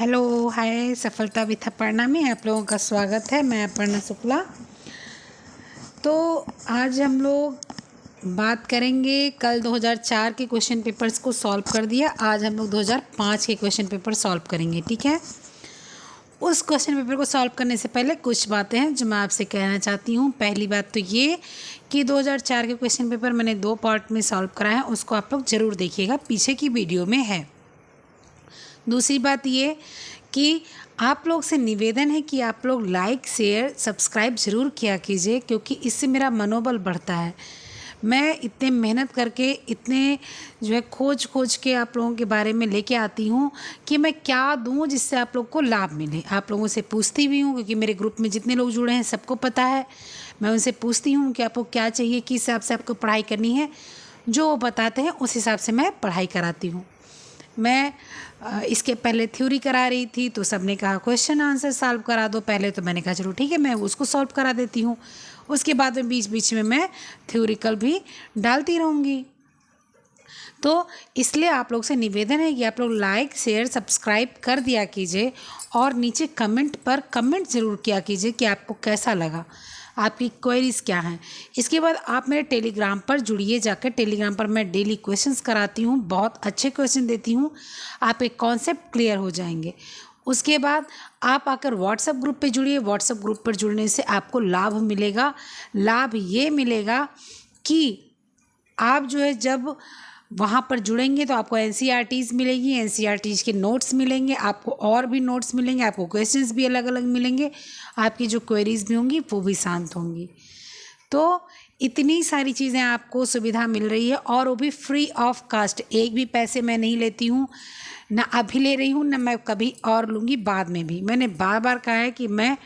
Hello hi सफलता with Aparna में आप लोगों का स्वागत है। मैं अपर्णा शुक्ला। तो आज हम लोग बात करेंगे, कल 2004 के क्वेश्चन पेपर्स को सॉल्व कर दिया, आज हम लोग 2005 के क्वेश्चन पेपर सॉल्व करेंगे। ठीक है, उस क्वेश्चन पेपर को सॉल्व करने से पहले कुछ बातें हैं जो मैं आपसे कहना चाहती हूँ। पहली बात तो ये कि 2004 के क्वेश्चन पेपर मैंने 2 पार्ट में सॉल्व कराया है, उसको आप लोग ज़रूर देखिएगा, पीछे की वीडियो में है। दूसरी बात ये कि आप लोग से निवेदन है कि आप लोग लाइक शेयर सब्सक्राइब ज़रूर किया कीजिए, क्योंकि इससे मेरा मनोबल बढ़ता है। मैं इतने मेहनत करके इतने जो है खोज के आप लोगों के बारे में लेके आती हूँ कि मैं क्या दूँ जिससे आप लोग को लाभ मिले। आप लोगों से पूछती भी हूँ, क्योंकि मेरे ग्रुप में जितने लोग जुड़े हैं सबको पता है। मैं उनसे पूछती हूँ कि आपको क्या चाहिए, किस हिसाब से आपको पढ़ाई करनी है। जो वो बताते हैं उस हिसाब से मैं पढ़ाई कराती हूँ। मैं इसके पहले थ्योरी करा रही थी तो सबने कहा क्वेश्चन आंसर सॉल्व करा दो पहले, तो मैंने कहा चलो ठीक है मैं उसको सॉल्व करा देती हूँ। उसके बाद में बीच बीच में मैं थ्योरिकल भी डालती रहूँगी। तो इसलिए आप लोग से निवेदन है कि आप लोग लाइक शेयर सब्सक्राइब कर दिया कीजिए और नीचे कमेंट पर कमेंट ज़रूर किया कीजिए कि आपको कैसा लगा, आपकी क्वेरीज़ क्या हैं। इसके बाद आप मेरे टेलीग्राम पर जुड़िए जाकर। टेलीग्राम पर मैं डेली क्वेश्चंस कराती हूँ, बहुत अच्छे क्वेश्चन देती हूँ, आपके कॉन्सेप्ट क्लियर हो जाएंगे। उसके बाद आप आकर व्हाट्सएप ग्रुप पे जुड़िए। व्हाट्सएप ग्रुप पर जुड़ने से आपको लाभ मिलेगा। लाभ ये मिलेगा कि आप जो है जब वहाँ पर जुड़ेंगे तो आपको एनसीईआरटीज़ मिलेगी, एनसीईआरटीज़ के नोट्स मिलेंगे, आपको और भी नोट्स मिलेंगे, आपको क्वेश्चंस भी अलग अलग मिलेंगे, आपकी जो क्वेरीज भी होंगी वो भी शांत होंगी। तो इतनी सारी चीज़ें आपको सुविधा मिल रही है और वो भी फ्री ऑफ कास्ट। एक भी पैसे मैं नहीं लेती हूँ, ना अभी ले रही हूँ, ना मैं कभी और लूँगी बाद में भी। मैंने बार बार कहा है कि मैं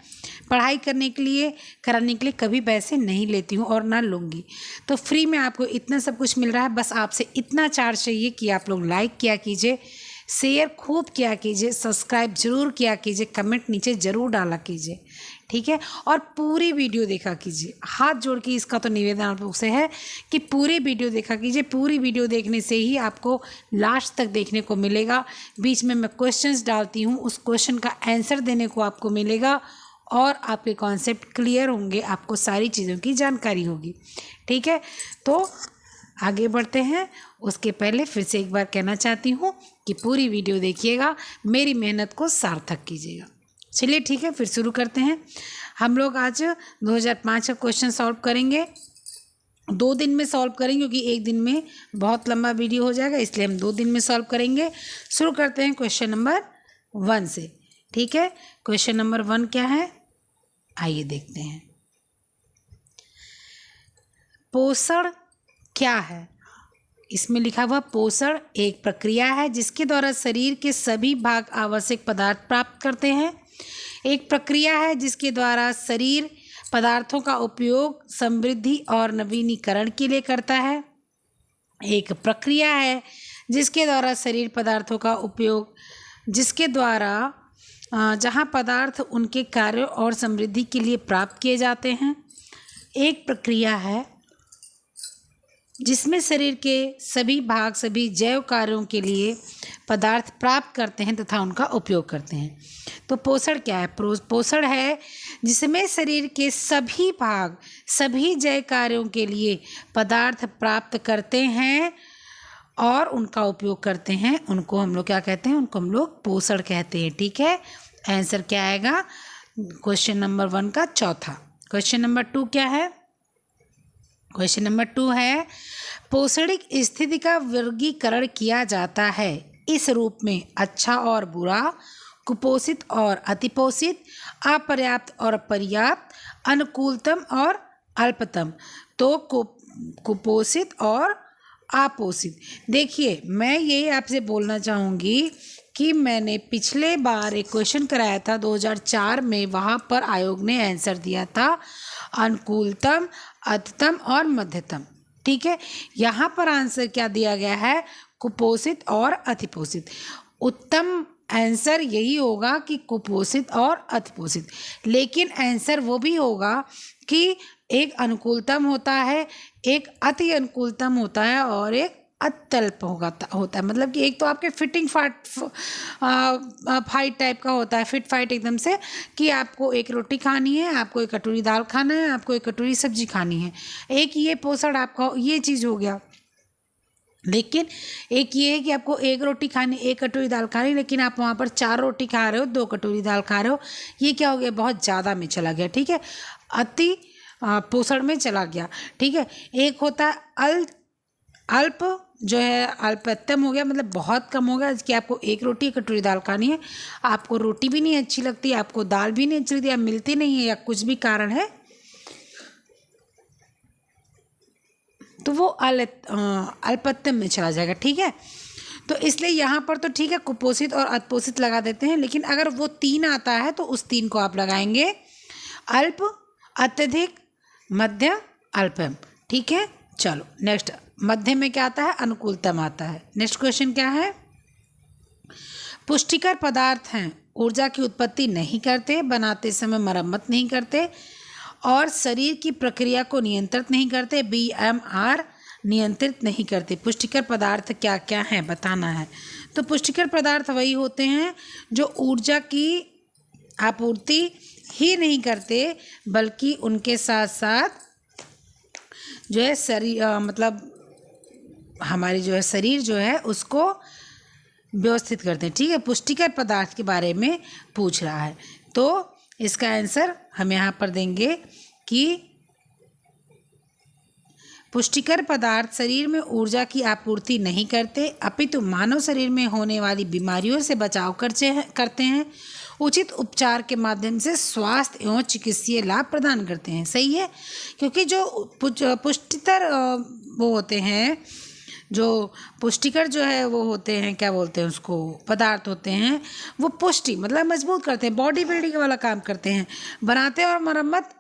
पढ़ाई करने के लिए कराने के लिए कभी पैसे नहीं लेती हूँ और ना लूँगी। तो फ्री में आपको इतना सब कुछ मिल रहा है। बस आपसे इतना चार्ज चाहिए कि आप लोग लाइक किया कीजिए, शेयर खूब किया कीजिए, सब्सक्राइब जरूर किया कीजिए, कमेंट नीचे ज़रूर डाला कीजिए। ठीक है, और पूरी वीडियो देखा कीजिए। हाथ जोड़ के इसका तो निवेदन आप लोग से है कि पूरी वीडियो देखा कीजिए। पूरी वीडियो देखने से ही आपको लास्ट तक देखने को मिलेगा। बीच में मैं क्वेश्चंस डालती हूँ, उस क्वेश्चन का आंसर देने को आपको मिलेगा और आपके कॉन्सेप्ट क्लियर होंगे, आपको सारी चीज़ों की जानकारी होगी। ठीक है, तो आगे बढ़ते हैं। उसके पहले फिर से एक बार कहना चाहती हूँ कि पूरी वीडियो देखिएगा, मेरी मेहनत को सार्थक कीजिएगा। चलिए ठीक है, फिर शुरू करते हैं। हम लोग आज 2005 का क्वेश्चन सॉल्व करेंगे। 2 दिन में सॉल्व करेंगे, क्योंकि एक दिन में बहुत लंबा वीडियो हो जाएगा, इसलिए हम 2 दिन में सॉल्व करेंगे। शुरू करते हैं क्वेश्चन नंबर 1 से। ठीक है, क्वेश्चन नंबर 1 क्या है, आइए देखते हैं। पोषण क्या है? इसमें लिखा हुआ पोषण एक प्रक्रिया है जिसके द्वारा शरीर के सभी भाग आवश्यक पदार्थ प्राप्त करते हैं। एक प्रक्रिया है जिसके द्वारा शरीर पदार्थों का उपयोग समृद्धि और नवीनीकरण के लिए करता है। एक प्रक्रिया है जिसके द्वारा शरीर पदार्थों का उपयोग जिसके द्वारा जहाँ पदार्थ उनके कार्यों और समृद्धि के लिए प्राप्त किए जाते हैं। एक प्रक्रिया है जिसमें शरीर के सभी भाग सभी जैव कार्यों के लिए पदार्थ प्राप्त करते हैं तथा उनका उपयोग करते हैं। तो पोषण क्या है? पोषण है जिसमें शरीर के सभी भाग सभी जैव कार्यों के लिए पदार्थ प्राप्त करते हैं और उनका उपयोग करते हैं। उनको हम लोग क्या कहते हैं? उनको हम लोग पोषण कहते हैं। ठीक है, आंसर क्या आएगा क्वेश्चन नंबर 1 का चौथा। क्वेश्चन नंबर 2 क्या है? क्वेश्चन नंबर 2 है पोषणिक स्थिति का वर्गीकरण किया जाता है इस रूप में: अच्छा और बुरा, कुपोषित और अतिपोषित, अपर्याप्त और पर्याप्त, अनुकूलतम और अल्पतम। तो कुपोषित और अपोषित। देखिए, मैं ये आपसे बोलना चाहूँगी कि मैंने पिछले बार एक क्वेश्चन कराया था 2004 में, वहाँ पर आयोग ने आंसर दिया था अनुकूलतम, अतितम और मध्यतम। ठीक है, यहाँ पर आंसर क्या दिया गया है? कुपोषित और अतिपोषित। उत्तम आंसर यही होगा कि कुपोषित और अतिपोषित, लेकिन आंसर वो भी होगा कि एक अनुकूलतम होता है, एक अति अनुकूलतम होता है और एक अत्यल्प होता है। मतलब कि एक तो आपके फिटिंग फाइट टाइप का होता है, फिट फाइट एकदम से, कि आपको एक रोटी खानी है, आपको एक कटोरी दाल खाना है, आपको एक कटोरी सब्जी खानी है। एक ये पोषण आपका ये चीज़ हो गया। लेकिन एक ये है कि आपको एक रोटी खानी, एक कटोरी दाल खानी, लेकिन आप वहाँ पर 4 रोटी खा रहे हो, 2 कटोरी दाल खा रहे हो। ये क्या हो गया, बहुत ज़्यादा में चला गया, ठीक है, अति पोषण में चला गया, ठीक है। एक होता है अल्प, जो है अल्पतम हो गया, मतलब बहुत कम हो गया कि आपको एक रोटी एक कटोरी दाल खानी है, आपको रोटी भी नहीं अच्छी लगती, आपको दाल भी नहीं अच्छी लगती, या मिलती नहीं है, या कुछ भी कारण है, तो वो अल्पतम में चला जाएगा, ठीक है। तो इसलिए यहाँ पर तो ठीक है, कुपोषित और अपोषित लगा देते हैं, लेकिन अगर वो 3 आता है तो उस 3 को आप लगाएंगे, अल्प, अत्यधिक, मध्य, अल्पम, ठीक है। चलो नेक्स्ट, मध्य में क्या आता है, अनुकूलतम आता है। नेक्स्ट क्वेश्चन क्या है, पुष्टिकर पदार्थ हैं, ऊर्जा की उत्पत्ति नहीं करते, बनाते समय मरम्मत नहीं करते और शरीर की प्रक्रिया को नियंत्रित नहीं करते, BMR नियंत्रित नहीं करते। पुष्टिकर पदार्थ क्या क्या हैं बताना है। तो पुष्टिकर पदार्थ वही होते हैं जो ऊर्जा की आपूर्ति ही नहीं करते, बल्कि उनके साथ साथ जो है शरीर मतलब हमारी जो है शरीर जो है उसको व्यवस्थित करते हैं, ठीक है। पुष्टिकर पदार्थ के बारे में पूछ रहा है, तो इसका आंसर हम यहाँ पर देंगे कि पुष्टिकर पदार्थ शरीर में ऊर्जा की आपूर्ति नहीं करते, अपितु मानव शरीर में होने वाली बीमारियों से बचाव करते हैं, उचित उपचार के माध्यम से स्वास्थ्य एवं चिकित्सीय लाभ प्रदान करते हैं। सही है, क्योंकि जो पुष्टिकर वो होते हैं, जो पुष्टिकर जो है वो होते हैं, क्या बोलते हैं उसको, पदार्थ होते हैं, वो पुष्टि मतलब मजबूत करते हैं, बॉडी बिल्डिंग वाला काम करते हैं, बनाते और मरम्मत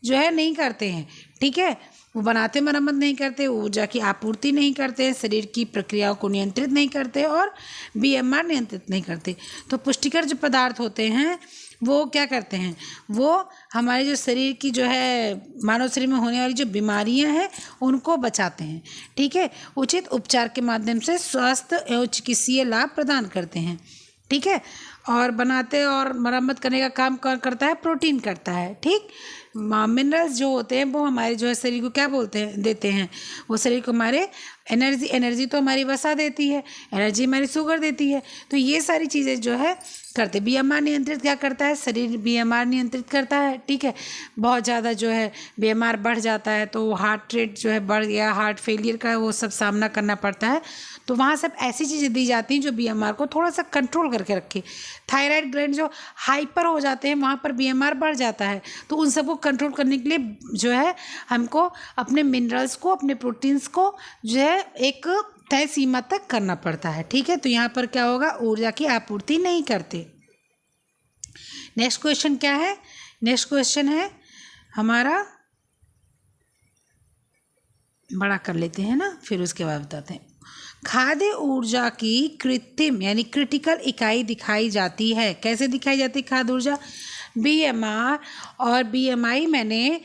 जो है नहीं करते हैं, ठीक है। वो बनाते मरम्मत नहीं करते, ऊर्जा की आपूर्ति नहीं करते, शरीर की प्रक्रियाओं को नियंत्रित नहीं करते और BMR नियंत्रित नहीं करते। तो पुष्टिकर जो पदार्थ होते हैं वो क्या करते हैं, वो हमारे जो शरीर की जो है मानव शरीर में होने वाली जो बीमारियां हैं उनको बचाते हैं, ठीक है। उचित उपचार के माध्यम से स्वास्थ्य एवं चिकित्सीय लाभ प्रदान करते हैं, ठीक है। और बनाते और मरम्मत करने का काम करता है, प्रोटीन करता है, ठीक। मिनरल्स जो होते हैं वो हमारे जो है शरीर को क्या देते हैं, वो शरीर को हमारे एनर्जी तो हमारी वसा देती है, एनर्जी हमारी शुगर देती है। तो ये सारी चीज़ें जो है करते। BMR नियंत्रित क्या करता है, शरीर BMR नियंत्रित करता है, ठीक है। बहुत ज़्यादा जो है BMR बढ़ जाता है तो हार्ट रेट जो है बढ़ गया, हार्ट फेलियर का वो सब सामना करना पड़ता है, तो वहाँ सब ऐसी चीज़ें दी जाती हैं जो BMR को थोड़ा सा कंट्रोल करके रखे। थायराइड ग्लैंड जो हाइपर हो जाते हैं वहाँ पर BMR बढ़ जाता है, तो उन सबको कंट्रोल करने के लिए जो है हमको अपने मिनरल्स को, अपने प्रोटीन्स को जो है एक तय सीमा तक करना पड़ता है, ठीक है। तो यहाँ पर क्या होगा, ऊर्जा की आपूर्ति नहीं करते। नेक्स्ट क्वेश्चन क्या है, नेक्स्ट क्वेश्चन है हमारा, बड़ा कर लेते हैं ना, फिर उसके बाद बताते हैं। खाद्य ऊर्जा की कृत्रिम यानी क्रिटिकल इकाई दिखाई जाती है, कैसे दिखाई जाती है खाद्य ऊर्जा, BMR और BMI मैंने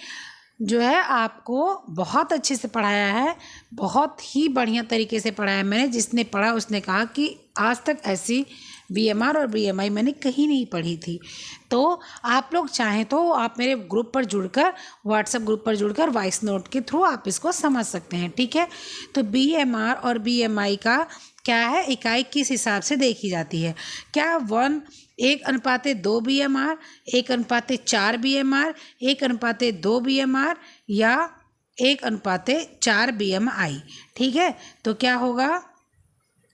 जो है आपको बहुत अच्छे से पढ़ाया है, बहुत ही बढ़िया तरीके से पढ़ाया है मैंने। जिसने पढ़ा उसने कहा कि आज तक ऐसी BMR और BMI मैंने कहीं नहीं पढ़ी थी। तो आप लोग चाहें तो आप मेरे ग्रुप पर जुड़कर, व्हाट्सएप ग्रुप पर जुड़कर वॉइस नोट के थ्रू आप इसको समझ सकते हैं, ठीक है। तो BMR और BMI का क्या है, इकाई किस हिसाब से देखी जाती है, क्या 1:2 BMR, 1:4 BMR, 1:2 BMR या 1:4 BMI, ठीक है। तो क्या होगा,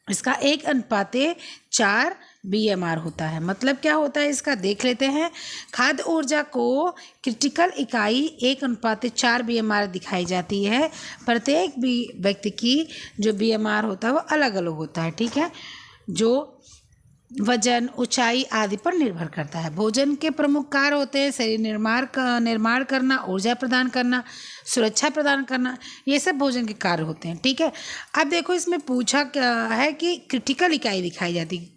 इसका 1:4 BMR होता है। मतलब क्या होता है इसका, देख लेते हैं। खाद्य ऊर्जा को क्रिटिकल इकाई 1:4 BMR दिखाई जाती है। प्रत्येक भी व्यक्ति की जो BMR होता है वो अलग अलग होता है, ठीक है, जो वजन, ऊंचाई आदि पर निर्भर करता है। भोजन के प्रमुख कार्य होते हैं शरीर निर्माण करना, ऊर्जा प्रदान करना, सुरक्षा प्रदान करना, ये सब भोजन के कार्य होते हैं, ठीक है। अब देखो इसमें पूछा क्या है कि क्रिटिकल इकाई दिखाई जाती है,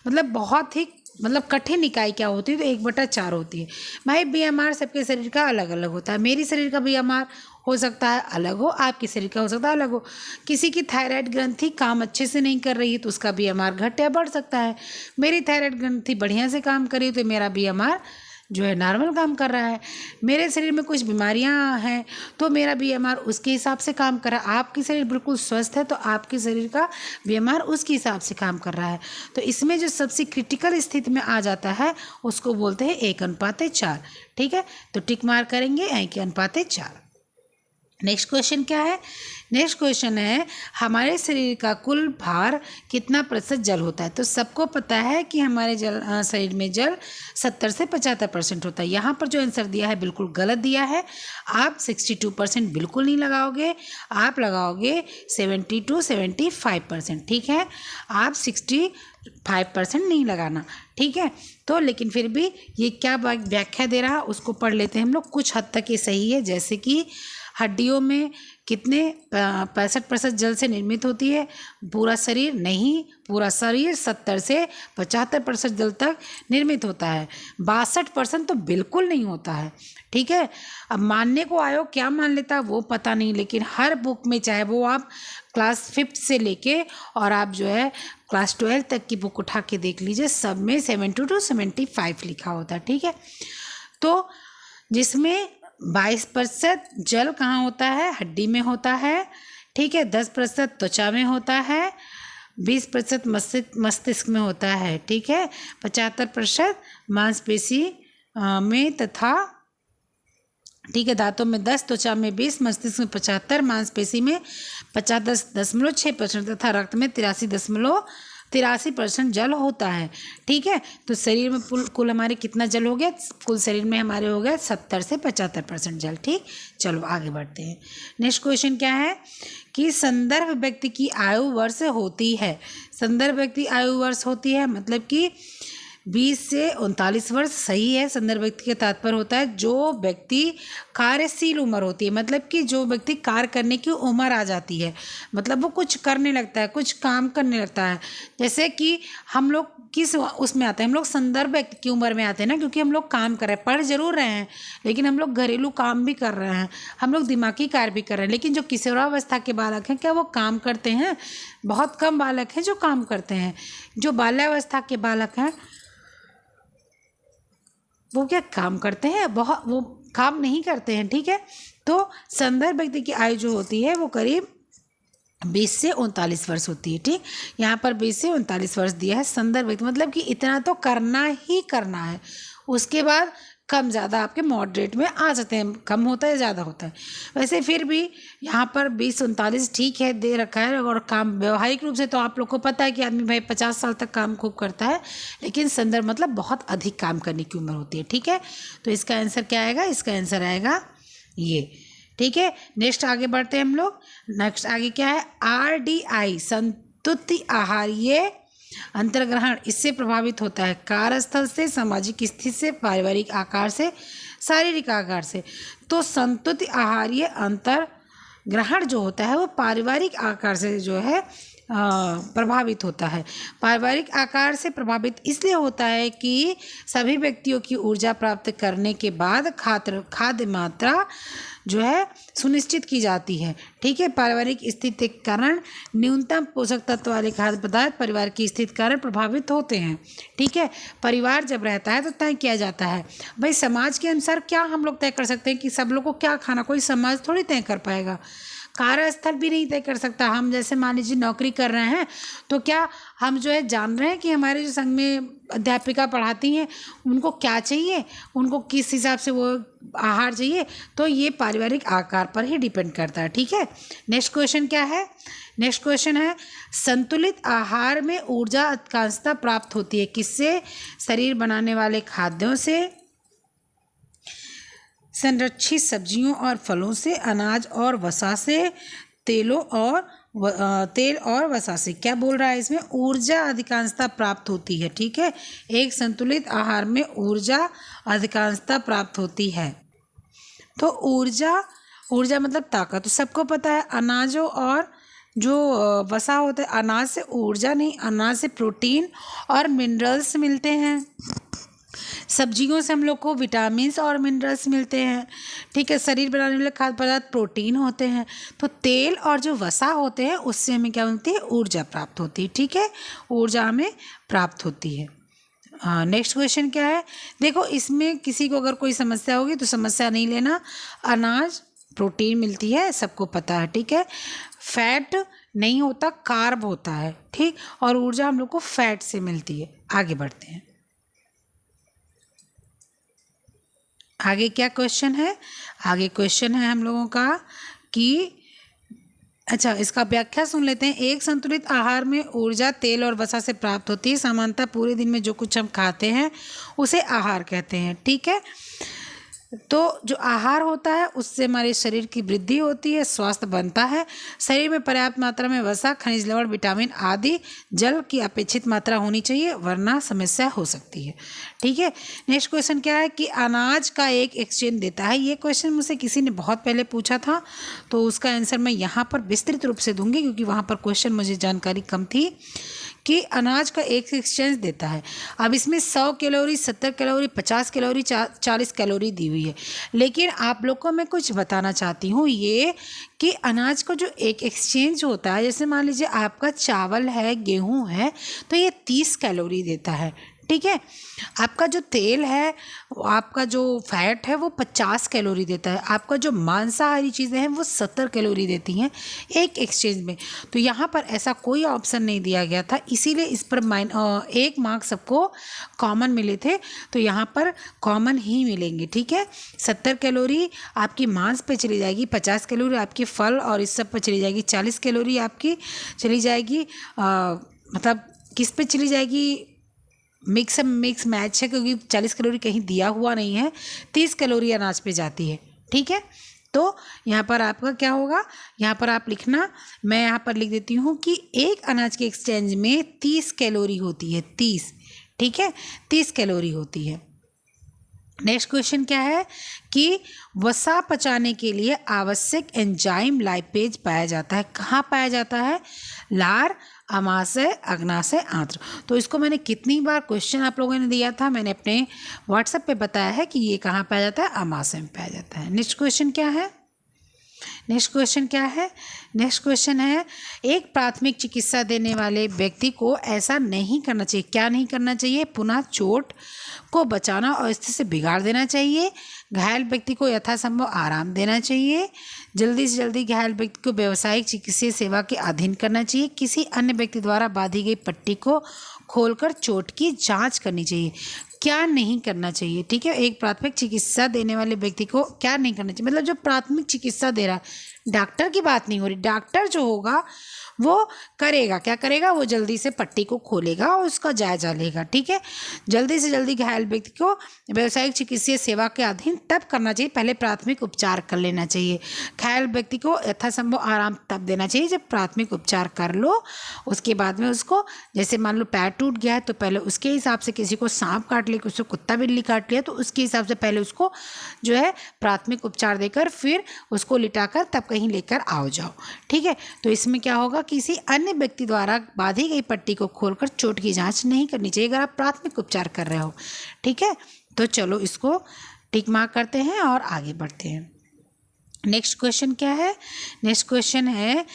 मतलब बहुत ही कठिन इकाई क्या होती है, तो 1/4 होती है। भाई BMR सबके शरीर का अलग अलग होता है। मेरी शरीर का BMR हो सकता है अलग हो, आपके शरीर का हो सकता है अलग हो। किसी की थायराइड ग्रंथि काम अच्छे से नहीं कर रही है तो उसका BMR घट या बढ़ सकता है। मेरी थायराइड ग्रंथि बढ़िया से काम कर रही है तो मेरा BMR जो है नॉर्मल काम कर रहा है। मेरे शरीर में कुछ बीमारियां हैं तो मेरा BMR उसके हिसाब से काम कर रहा है। आपकी शरीर बिल्कुल स्वस्थ है तो आपके शरीर का BMR उसके हिसाब से काम कर रहा है। तो इसमें जो सबसे क्रिटिकल स्थिति में आ जाता है उसको बोलते हैं 1:4। ठीक है, तो टिक मार करेंगे 1:4। नेक्स्ट क्वेश्चन क्या है? नेक्स्ट क्वेश्चन है हमारे शरीर का कुल भार कितना प्रतिशत जल होता है? तो सबको पता है कि हमारे शरीर में जल 70 से 75% होता है। यहाँ पर जो आंसर दिया है बिल्कुल गलत दिया है। आप 62% बिल्कुल नहीं लगाओगे, आप लगाओगे 70 to 75%। ठीक है, आप 65% नहीं लगाना। ठीक है, तो लेकिन फिर भी ये क्या व्याख्या दे रहा है उसको पढ़ लेते हैं हम लोग। कुछ हद तक ये सही है, जैसे कि हड्डियों में कितने 65% जल से निर्मित होती है? पूरा शरीर नहीं, पूरा शरीर 70 से 75% जल तक निर्मित होता है। 62% तो बिल्कुल नहीं होता है। ठीक है, अब मानने को आयोग क्या मान लेता है वो पता नहीं, लेकिन हर बुक में चाहे वो आप क्लास 5 से लेके और आप जो है क्लास 12 तक की बुक उठा के देख लीजिए, सब में 70 to 75 लिखा होता है। ठीक है, तो जिसमें 22% जल कहाँ होता है? हड्डी में होता है। ठीक है, 10% त्वचा में होता है, 20% मस्तिष्क में होता है। ठीक है, 75% मांसपेशी में तथा ठीक है दांतों में 10, त्वचा में 20, मस्तिष्क में 75, मांसपेशी में 50.6% तथा रक्त में 83% जल होता है। ठीक है, तो शरीर में कुल हमारे कितना जल हो गया? कुल शरीर में हमारे हो गया 70 से 75% जल। ठीक, चलो आगे बढ़ते हैं। नेक्स्ट क्वेश्चन क्या है कि संदर्भ व्यक्ति की आयु वर्ष होती है। संदर्भ व्यक्ति आयु वर्ष होती है मतलब कि 20 से 39 वर्ष सही है। संदर्भ व्यक्ति का तात्पर्य होता है जो व्यक्ति कार्यशील उम्र होती है, मतलब कि जो व्यक्ति कार्य करने की उम्र आ जाती है, मतलब वो कुछ करने लगता है, कुछ काम करने लगता है। जैसे कि हम लोग किस उसमें आते हैं? हम लोग संदर्भ व्यक्ति की उम्र में आते हैं ना, क्योंकि हम लोग काम कर रहे हैं, पढ़ जरूर रहे हैं लेकिन हम लोग घरेलू काम भी कर रहे हैं, हम लोग दिमागी कार्य भी कर रहे हैं। लेकिन जो किशोरावस्था के बालक हैं क्या वो काम करते हैं? बहुत कम बालक हैं जो काम करते हैं। जो बाल्यावस्था के बालक हैं वो क्या काम करते हैं? बहुत वो काम नहीं करते हैं। ठीक है, तो संदर्भ व्यक्ति की आयु जो होती है वो करीब 20 से 39 वर्ष होती है। ठीक, यहाँ पर 20 से 39 वर्ष दिया है संदर्भ व्यक्ति, मतलब कि इतना तो करना ही करना है। उसके बाद कम ज़्यादा आपके मॉडरेट में आ जाते हैं, कम होता है ज़्यादा होता है। वैसे फिर भी यहाँ पर 20-39 ठीक है दे रखा है। और काम व्यवहारिक रूप से तो आप लोग को पता है कि आदमी भाई 50 साल तक काम खूब करता है, लेकिन संदर्भ मतलब बहुत अधिक काम करने की उम्र होती है। ठीक है, तो इसका आंसर क्या आएगा? इसका आंसर आएगा ये। ठीक है, नेक्स्ट आगे बढ़ते हैं हम लोग। नेक्स्ट आगे क्या है? RDI संतुलित आहार, ये अंतर्ग्रहण इससे प्रभावित होता है कार्यस्थल से, सामाजिक स्थिति से, पारिवारिक आकार से, शारीरिक आकार से। तो संतुलित आहार ये अंतर्ग्रहण जो होता है वो पारिवारिक आकार से जो है प्रभावित होता है। पारिवारिक आकार से प्रभावित इसलिए होता है कि सभी व्यक्तियों की ऊर्जा प्राप्त करने के बाद खाद्य मात्रा जो है सुनिश्चित की जाती है। ठीक है, पारिवारिक स्थिति के कारण न्यूनतम पोषक तत्व वाले खाद्य पदार्थ परिवार की स्थिति के कारण प्रभावित होते हैं। ठीक है, परिवार जब रहता है तो तय किया जाता है। भाई समाज के अनुसार क्या हम लोग तय कर सकते हैं कि सब लोग को क्या खाना? कोई समाज थोड़ी तय कर पाएगा, कार्यस्थल भी नहीं तय कर सकता। हम जैसे मान लीजिए नौकरी कर रहे हैं तो क्या हम जो है जान रहे हैं कि हमारे जो संघ में अध्यापिका पढ़ाती हैं उनको क्या चाहिए, उनको किस हिसाब से वो आहार चाहिए? तो ये पारिवारिक आकार पर ही डिपेंड करता है। ठीक है, नेक्स्ट क्वेश्चन क्या है? नेक्स्ट क्वेश्चन है संतुलित आहार में ऊर्जा अधिकांशतः प्राप्त होती है किससे? शरीर बनाने वाले खाद्यों से, संरक्षित सब्जियों और फलों से, अनाज और वसा से, तेल और वसा से। क्या बोल रहा है इसमें? ऊर्जा अधिकांशतः प्राप्त होती है। ठीक है, एक संतुलित आहार में ऊर्जा अधिकांशतः प्राप्त होती है। तो ऊर्जा मतलब ताकत, तो सबको पता है। अनाजों और जो वसा होता है, अनाज से ऊर्जा नहीं, अनाज से प्रोटीन और मिनरल्स मिलते हैं। सब्जियों से हम लोग को विटामिन्स और मिनरल्स मिलते हैं। ठीक है, शरीर बनाने वाले खाद्य पदार्थ प्रोटीन होते हैं। तो तेल और जो वसा होते हैं उससे हमें क्या मिलती है, ऊर्जा प्राप्त होती है। ठीक है, ऊर्जा हमें प्राप्त होती है। नेक्स्ट क्वेश्चन क्या है, देखो इसमें किसी को अगर कोई समस्या होगी तो समस्या नहीं लेना। अनाज प्रोटीन मिलती है, सबको पता है। ठीक है, फैट नहीं होता, कार्ब होता है। ठीक, और ऊर्जा हम लोग को फैट से मिलती है। आगे बढ़ते हैं। आगे क्या क्वेश्चन है, आगे क्वेश्चन है हम लोगों का कि अच्छा, इसका व्याख्या सुन लेते हैं। एक संतुलित आहार में ऊर्जा तेल और वसा से प्राप्त होती है। सामान्यतः पूरे दिन में जो कुछ हम खाते हैं उसे आहार कहते हैं। ठीक है, तो जो आहार होता है उससे हमारे शरीर की वृद्धि होती है, स्वास्थ्य बनता है। शरीर में पर्याप्त मात्रा में वसा, खनिज लवण, विटामिन आदि जल की अपेक्षित मात्रा होनी चाहिए, वरना समस्या हो सकती है। ठीक है, नेक्स्ट क्वेश्चन क्या है कि अनाज का एक एक्सचेंज देता है। ये क्वेश्चन मुझसे किसी ने बहुत पहले पूछा था, तो उसका आंसर मैं यहाँ पर विस्तृत रूप से दूंगी, क्योंकि वहाँ पर क्वेश्चन मुझे जानकारी कम थी कि अनाज का एक एक्सचेंज देता है। अब इसमें 100 कैलोरी, 70 कैलोरी, 50 कैलोरी, 40 कैलोरी दी हुई है। लेकिन आप लोग को मैं कुछ बताना चाहती हूँ ये कि अनाज का जो एक एक्सचेंज होता है, जैसे मान लीजिए आपका चावल है, गेहूँ है, तो ये 30 कैलोरी देता है। ठीक है, आपका जो तेल है, आपका जो फैट है वो 50 कैलोरी देता है। आपका जो मांसाहारी चीज़ें हैं वो 70 कैलोरी देती हैं एक एक्सचेंज में। तो यहाँ पर ऐसा कोई ऑप्शन नहीं दिया गया था, इसीलिए इस पर एक मार्क्स सबको कॉमन मिले थे, तो यहाँ पर कॉमन ही मिलेंगे। ठीक है, 70 कैलोरी आपकी मांस पे चली जाएगी, 50 कैलोरी आपके फल और इस सब पर चली जाएगी, 40 कैलोरी आपकी चली जाएगी मतलब किस पे चली जाएगी, मिक्स मैच है, क्योंकि 40 कैलोरी कहीं दिया हुआ नहीं है, 30 कैलोरी अनाज पे जाती है। ठीक है, तो यहाँ पर आपका क्या होगा, यहाँ पर आप लिखना, मैं यहाँ पर लिख देती हूँ कि एक अनाज के एक्सचेंज में 30 कैलोरी होती है, 30। ठीक है, 30 कैलोरी होती है। नेक्स्ट क्वेश्चन क्या है कि वसा पचाने के लिए आवश्यक एंजाइम लाइपेज पाया जाता है। कहाँ पाया जाता है, लार, अमाशय, अग्नाशय, आंत्र। तो इसको मैंने कितनी बार क्वेश्चन आप लोगों ने दिया था, मैंने अपने व्हाट्सएप पे बताया है कि ये कहाँ पाया जाता है, अमाशय में पाया जाता है। नेक्स्ट क्वेश्चन क्या है, नेक्स्ट क्वेश्चन क्या है, नेक्स्ट क्वेश्चन है एक प्राथमिक चिकित्सा देने वाले व्यक्ति को ऐसा नहीं करना चाहिए। क्या नहीं करना चाहिए, पुनः चोट को बचाना और स्थिति से बिगाड़ देना चाहिए। घायल व्यक्ति को यथासंभव आराम देना चाहिए। जल्दी से जल्दी घायल व्यक्ति को व्यावसायिक चिकित्सीय सेवा के अधीन करना चाहिए। किसी अन्य व्यक्ति द्वारा बांधी गई पट्टी को खोलकर चोट की जांच करनी चाहिए। क्या नहीं करना चाहिए, ठीक है, एक प्राथमिक चिकित्सा देने वाले व्यक्ति को क्या नहीं करना चाहिए, मतलब जो प्राथमिक चिकित्सा दे रहा है, डॉक्टर की बात नहीं हो रही, डॉक्टर जो होगा वो करेगा, क्या करेगा, वो जल्दी से पट्टी को खोलेगा और उसका जायजा लेगा। ठीक है, जल्दी से जल्दी घायल व्यक्ति को व्यावसायिक चिकित्सीय सेवा के अधीन तब करना चाहिए, पहले प्राथमिक उपचार कर लेना चाहिए। घायल व्यक्ति को यथासंभव आराम तब देना चाहिए जब प्राथमिक उपचार कर लो, उसके बाद में उसको, जैसे मान लो पैर टूट गया है तो पहले उसके हिसाब से, किसी को सांप काट लिया, किसी को कुत्ता बिल्ली काट लिया, तो उसके हिसाब से पहले उसको जो है प्राथमिक उपचार देकर फिर उसको लिटाकर तब कहीं लेकर आओ जाओ। ठीक है, तो इसमें क्या होगा, किसी अन्य व्यक्ति द्वारा बांधी गई पट्टी को खोलकर चोट की जांच नहीं करनी चाहिए अगर आप प्राथमिक उपचार कर रहे हो। ठीक है, तो चलो इसको टिक मार्क करते हैं और आगे बढ़ते हैं। नेक्स्ट क्वेश्चन क्या है, नेक्स्ट क्वेश्चन है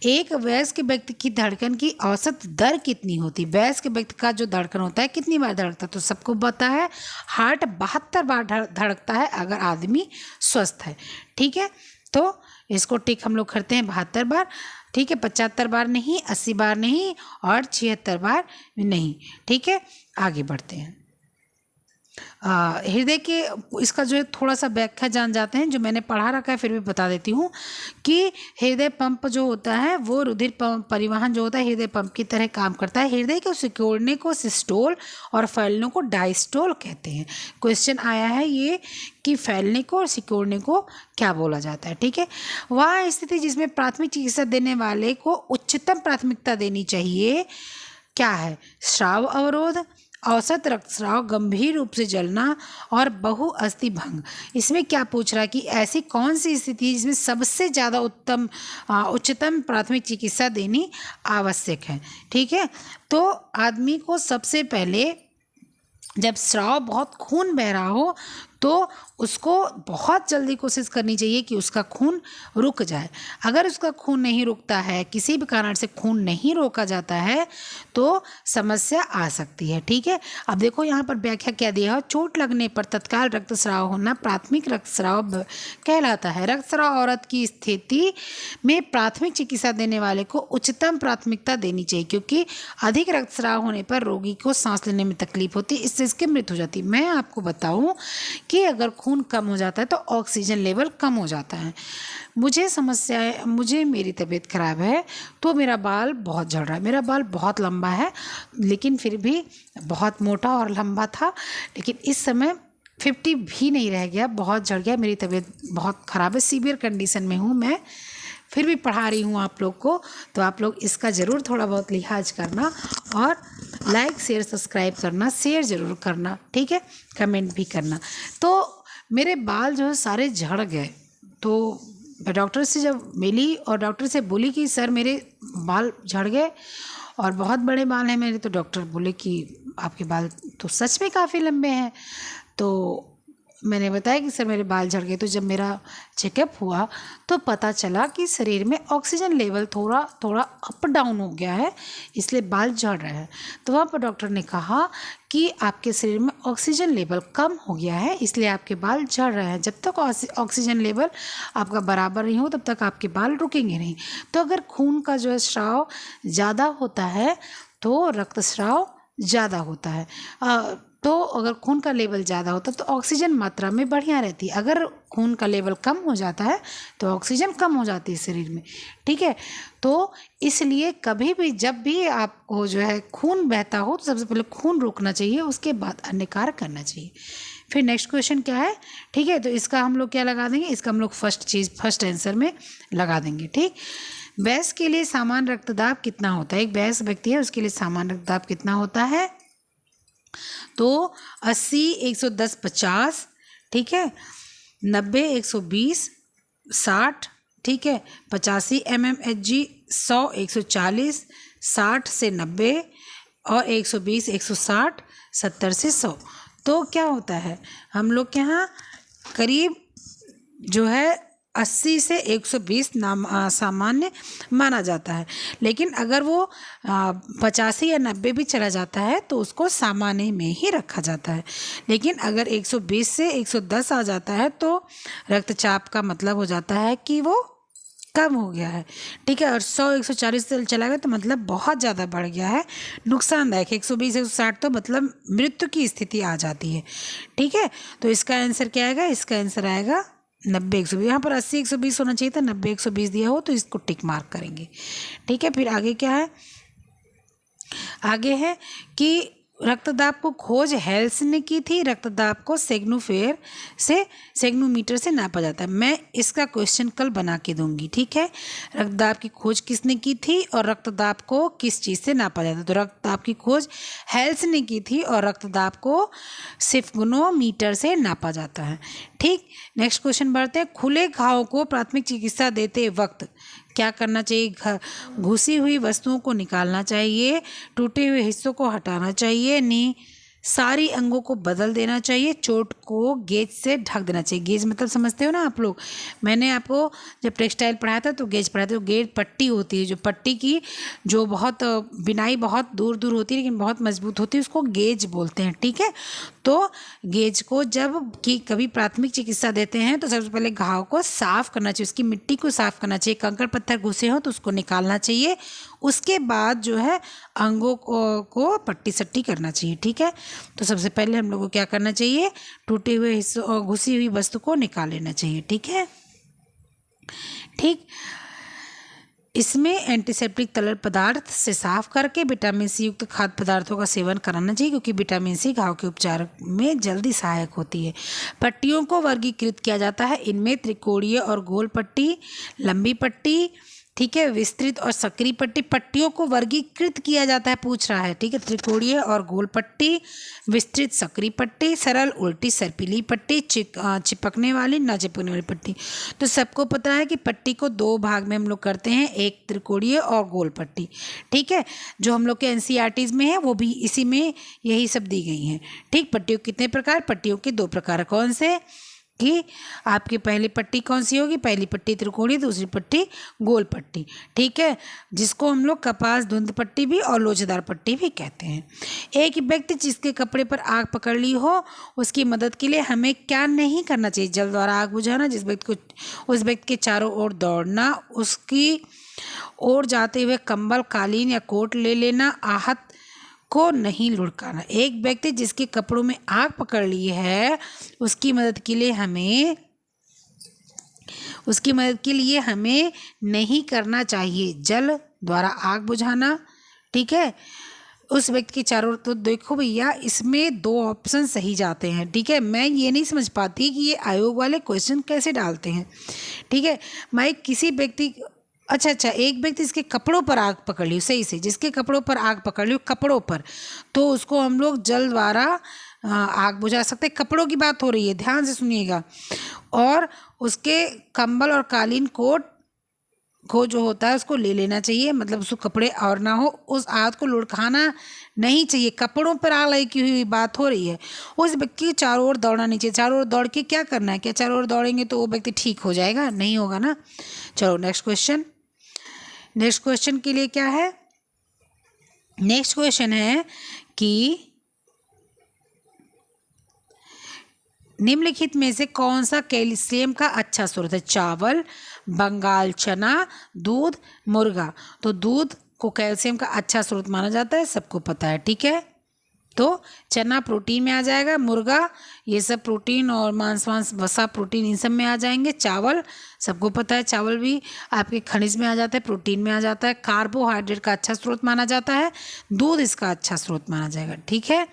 एक वयस्क व्यक्ति की धड़कन की औसत दर कितनी होती है। वयस्क व्यक्ति का जो धड़कन होता है कितनी बार धड़कता है, तो सबको पता है हार्ट 72 बार धड़कता है अगर आदमी स्वस्थ है। ठीक है, तो इसको टिक हम लोग करते हैं 72 बार। ठीक है, 75 बार नहीं, 80 बार नहीं और 76 बार नहीं। ठीक है, आगे बढ़ते हैं। हृदय के इसका जो है थोड़ा सा व्याख्या जान जाते हैं, जो मैंने पढ़ा रखा है फिर भी बता देती हूँ कि हृदय पंप जो होता है वो रुधिर परिवहन जो होता है हृदय पंप की तरह काम करता है। हृदय को सिकोड़ने को सिस्टोल और फैलने को डायस्टोल कहते हैं। क्वेश्चन आया है ये कि फैलने को और सिकोड़ने को क्या बोला जाता है। ठीक है, वह स्थिति जिसमें प्राथमिक चिकित्सा देने वाले को उच्चतम प्राथमिकता देनी चाहिए क्या है, श्राव अवरोध, औसत रक्तस्राव, गंभीर रूप से जलना और बहुअस्थि भंग। इसमें क्या पूछ रहा है कि ऐसी कौन सी स्थिति है जिसमें सबसे ज़्यादा उच्चतम प्राथमिक चिकित्सा देनी आवश्यक है। ठीक है, तो आदमी को सबसे पहले जब स्राव बहुत खून बह रहा हो तो उसको बहुत जल्दी कोशिश करनी चाहिए कि उसका खून रुक जाए। अगर उसका खून नहीं रुकता है, किसी भी कारण से खून नहीं रोका जाता है तो समस्या आ सकती है। ठीक है, अब देखो यहाँ पर व्याख्या क्या दिया है। चोट लगने पर तत्काल रक्तस्राव होना प्राथमिक रक्तस्राव कहलाता है। रक्तस्राव औरत की स्थिति में प्राथमिक चिकित्सा देने वाले को उच्चतम प्राथमिकता देनी चाहिए, क्योंकि अधिक रक्तस्राव होने पर रोगी को सांस लेने में तकलीफ होती है, इससे इसकी मृत्यु हो जाती है। मैं आपको बताऊं कि अगर खून कम हो जाता है तो ऑक्सीजन लेवल कम हो जाता है। मुझे मेरी तबीयत खराब है तो मेरा बाल बहुत झड़ रहा है। मेरा बाल बहुत लंबा है लेकिन फिर भी बहुत मोटा और लंबा था, लेकिन इस समय 50 भी नहीं रह गया, बहुत झड़ गया। मेरी तबीयत बहुत ख़राब है, सीवियर कंडीशन में हूँ मैं, फिर भी पढ़ा रही हूँ आप लोग को। तो आप लोग इसका ज़रूर थोड़ा बहुत लिहाज करना और लाइक शेयर सब्सक्राइब करना, शेयर ज़रूर करना, ठीक है, कमेंट भी करना। तो मेरे बाल जो है सारे झड़ गए, तो मैं डॉक्टर से जब मिली और डॉक्टर से बोली कि सर मेरे बाल झड़ गए और बहुत बड़े बाल हैं मेरे, तो डॉक्टर बोले कि आपके बाल तो सच में काफ़ी लंबे हैं। तो मैंने बताया कि सर मेरे बाल झड़ गए। तो जब मेरा चेकअप हुआ तो पता चला कि शरीर में ऑक्सीजन लेवल थोड़ा थोड़ा अप डाउन हो गया है, इसलिए बाल झड़ रहे हैं। तो वहाँ पर डॉक्टर ने कहा कि आपके शरीर में ऑक्सीजन लेवल कम हो गया है, इसलिए आपके बाल झड़ रहे हैं। जब तक ऑक्सीजन लेवल आपका बराबर नहीं हो तब तक आपके बाल रुकेंगे नहीं। तो अगर खून का जो है स्राव ज़्यादा होता है तो रक्तस्राव ज़्यादा होता है। तो अगर खून का लेवल ज़्यादा होता है तो ऑक्सीजन मात्रा में बढ़िया रहती है। अगर खून का लेवल कम हो जाता है तो ऑक्सीजन कम हो जाती है शरीर में, ठीक है। तो इसलिए कभी भी जब भी आपको जो है खून बहता हो तो सबसे पहले खून रोकना चाहिए, उसके बाद अन्य कार्य करना चाहिए। फिर नेक्स्ट क्वेश्चन क्या है, ठीक है, तो इसका हम लोग क्या लगा देंगे, इसका हम लोग फर्स्ट आंसर में लगा देंगे। ठीक, वयस्क के लिए सामान्य रक्तदाब कितना होता है। एक वयस्क व्यक्ति है उसके लिए सामान्य रक्तदाब कितना होता है, तो 80 110 50, ठीक है, 90 120 60, ठीक है, 85 mmHg, 100 140, 60 से 90 और 120 160, 70 से 100। तो क्या होता है, हम लोग के यहाँ करीब जो है 80 से 120 सामान्य माना जाता है, लेकिन अगर वो 85 या 90 भी चला जाता है तो उसको सामान्य में ही रखा जाता है। लेकिन अगर 120 से 110 आ जाता है तो रक्तचाप का मतलब हो जाता है कि वो कम हो गया है, ठीक है। और 100 140 से चला गया तो मतलब बहुत ज़्यादा बढ़ गया है, नुकसानदायक। 120 160 तो मतलब मृत्यु की स्थिति आ जाती है, ठीक है। तो इसका आंसर क्या आएगा, इसका आंसर आएगा 90 120। यहाँ पर 80 120 होना चाहिए था, 90 120 दिया हो तो इसको टिक मार्क करेंगे, ठीक है। फिर आगे क्या है, आगे है कि रक्तदाब को खोज हेल्स ने की थी, रक्तदाब को सेग्नोमीटर से नापा जाता है। मैं इसका क्वेश्चन कल बना के दूंगी, ठीक है। रक्तदाब की खोज किसने की थी और रक्तदाब को किस चीज़ से नापा जाता है। तो रक्तदाब की खोज हेल्स ने की थी और रक्तदाब को सेग्नोमीटर से नापा जाता है, ठीक। नेक्स्ट क्वेश्चन बढ़ते हैं। खुले घाव को प्राथमिक चिकित्सा देते वक्त क्या करना चाहिए, घुसी हुई वस्तुओं को निकालना चाहिए, टूटे हुए हिस्सों को हटाना चाहिए, नी सारी अंगों को बदल देना चाहिए, चोट को गेज से ढक देना चाहिए। गेज मतलब समझते हो ना आप लोग, मैंने आपको जब टेक्सटाइल पढ़ाया था तो गेज पढ़ाया था। तो गेज पट्टी होती है, जो पट्टी की जो बहुत बिनाई बहुत दूर दूर होती है लेकिन बहुत मजबूत होती है, उसको गेज बोलते हैं, ठीक है। तो गेज को जब कि कभी प्राथमिक चिकित्सा देते हैं तो सबसे पहले घाव को साफ करना चाहिए, उसकी मिट्टी को साफ करना चाहिए, कंकड़ पत्थर घुसे हो तो उसको निकालना चाहिए, उसके बाद जो है अंगों को पट्टी सट्टी करना चाहिए, ठीक है। तो सबसे पहले हम लोग को क्या करना चाहिए, टूटे हुए हिस्सों और घुसी हुई वस्तु को निकाल लेना चाहिए, ठीक है, ठीक। इसमें एंटीसेप्टिक तरल पदार्थ से साफ करके विटामिन सी युक्त खाद्य पदार्थों का सेवन कराना चाहिए, क्योंकि विटामिन सी घाव के उपचार में जल्दी सहायक होती है। पट्टियों को वर्गीकृत किया जाता है, इनमें त्रिकोणीय और गोल पट्टी, लंबी पट्टी, ठीक है। विस्तृत और सक्रिय पट्टी, पट्टियों को वर्गीकृत किया जाता है, पूछ रहा है, ठीक है। त्रिकोणीय और गोल पट्टी, विस्तृत सक्रिय पट्टी, सरल उल्टी सर्पिली पट्टी, चिपकने वाली ना चिपकने वाली पट्टी। तो सबको पता है कि पट्टी को दो भाग में हम लोग करते हैं, एक त्रिकोणीय और गोल पट्टी, ठीक है। जो हम लोग के एनसीईआरटीज में है वो भी इसी में यही सब दी गई हैं, ठीक। पट्टियों के कितने प्रकार? पट्टियों के दो प्रकार, कौन से? कि आपकी पहली पट्टी कौन सी होगी? पहली पट्टी त्रिकोणीय, दूसरी पट्टी गोल पट्टी, ठीक है, जिसको हम लोग कपास धुंध पट्टी भी और लोचेदार पट्टी भी कहते हैं। एक व्यक्ति जिसके कपड़े पर आग पकड़ ली हो, उसकी मदद के लिए हमें क्या नहीं करना चाहिए? जल द्वारा आग बुझाना, जिस व्यक्ति को उस व्यक्ति के चारों ओर दौड़ना, उसकी ओर जाते हुए कंबल, कालीन या कोट ले लेना, आहत को नहीं लुढ़काना। एक व्यक्ति जिसके कपड़ों में आग पकड़ ली है, उसकी मदद के लिए हमें नहीं करना चाहिए जल द्वारा आग बुझाना, ठीक है। उस व्यक्ति के चारों, तो देखो भैया इसमें दो ऑप्शन सही जाते हैं, ठीक है। मैं ये नहीं समझ पाती कि ये आयोग वाले क्वेश्चन कैसे डालते हैं, ठीक है। मैं किसी व्यक्ति, अच्छा, एक व्यक्ति इसके कपड़ों पर आग पकड़ ली, सही से, जिसके कपड़ों पर आग पकड़ ली, कपड़ों पर, तो उसको हम लोग जल द्वारा आग बुझा सकते हैं। कपड़ों की बात हो रही है, ध्यान से सुनिएगा। और उसके कंबल और कालीन कोट को जो होता है उसको ले लेना चाहिए, मतलब उसको कपड़े और ना हो, उस आग को लुढ़काना नहीं चाहिए। कपड़ों पर आग लगी हुई बात हो रही है। उस व्यक्ति के चारों ओर दौड़ना नहीं चाहिए। चारों ओर दौड़ के क्या करना है? क्या चारों ओर दौड़ेंगे तो वो व्यक्ति ठीक हो जाएगा? नहीं होगा ना। चलो नेक्स्ट क्वेश्चन के लिए क्या है? नेक्स्ट क्वेश्चन है कि निम्नलिखित में से कौन सा कैल्शियम का अच्छा स्रोत है? चावल, बंगाल चना, दूध, मुर्गा। तो दूध को कैल्शियम का अच्छा स्रोत माना जाता है, सबको पता है, ठीक है। तो चना प्रोटीन में आ जाएगा, मुर्गा ये सब प्रोटीन और मांस वसा प्रोटीन इन सब में आ जाएंगे। चावल सबको पता है, चावल भी आपके खनिज में आ जाता है, प्रोटीन में आ जाता है। कार्बोहाइड्रेट का अच्छा स्रोत माना जाता है, दूध इसका अच्छा स्रोत माना जाएगा, ठीक है।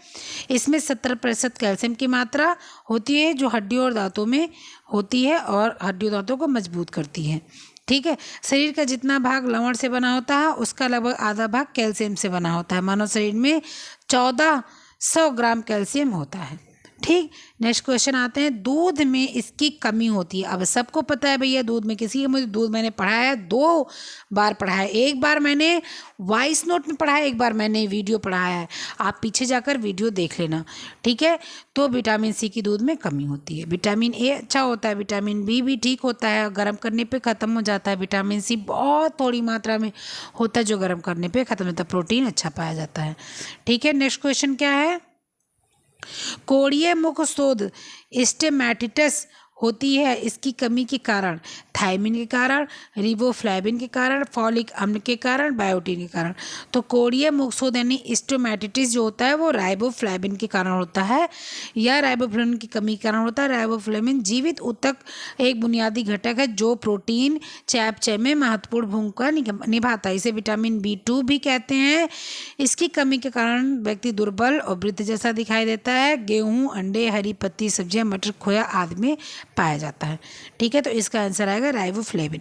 इसमें 70% कैल्शियम की मात्रा होती है, जो हड्डियों और दांतों में होती है और हड्डियों दांतों को मजबूत करती है, ठीक है। शरीर का जितना भाग लवण से बना होता है, उसका लगभग आधा भाग कैल्शियम से बना होता है। मानव शरीर में 1400 ग्राम कैल्शियम होता है, ठीक। नेक्स्ट क्वेश्चन आते हैं, दूध में इसकी कमी होती है। अब सबको पता है भैया दूध में किसी मुझे दूध मैंने पढ़ाया है, 2 बार पढ़ाया है। एक बार मैंने वॉइस नोट में पढ़ाया, एक बार मैंने वीडियो पढ़ाया है, आप पीछे जाकर वीडियो देख लेना, ठीक है। तो विटामिन सी की दूध में कमी होती है। विटामिन ए अच्छा होता है, विटामिन बी भी ठीक होता है, गर्म करने पे ख़त्म हो जाता है। विटामिन सी बहुत थोड़ी मात्रा में होता है, जो गर्म करने पे ख़त्म होता है। प्रोटीन अच्छा पाया जाता है, ठीक है। नेक्स्ट क्वेश्चन क्या है? कोड़ीय मुख शोध स्टेमेटिटिस होती है इसकी कमी के कारण, थायमिन के कारण, रिबोफ्लाविन के कारण, फॉलिक अम्ल के कारण, बायोटिन के कारण। तो कोड़ीय मुखशोथ यानी स्टोमेटिटिस जो होता है वो राइबोफ्लाविन के कारण होता है या राइबोफ्लाविन की कमी के कारण होता है। राइबोफ्लाविन जीवित ऊतक एक बुनियादी घटक है जो प्रोटीन चयापचय में महत्वपूर्ण भूमिका निभाता है। इसे विटामिन B2 भी कहते हैं। इसकी कमी के कारण व्यक्ति दुर्बल और वृद्ध जैसा दिखाई देता है। गेहूँ, अंडे, हरी पत्ती सब्जियाँ, मटर, खोया आदि में पाया जाता है, ठीक है। तो इसका आंसर आएगा राइबोफ्लेविन।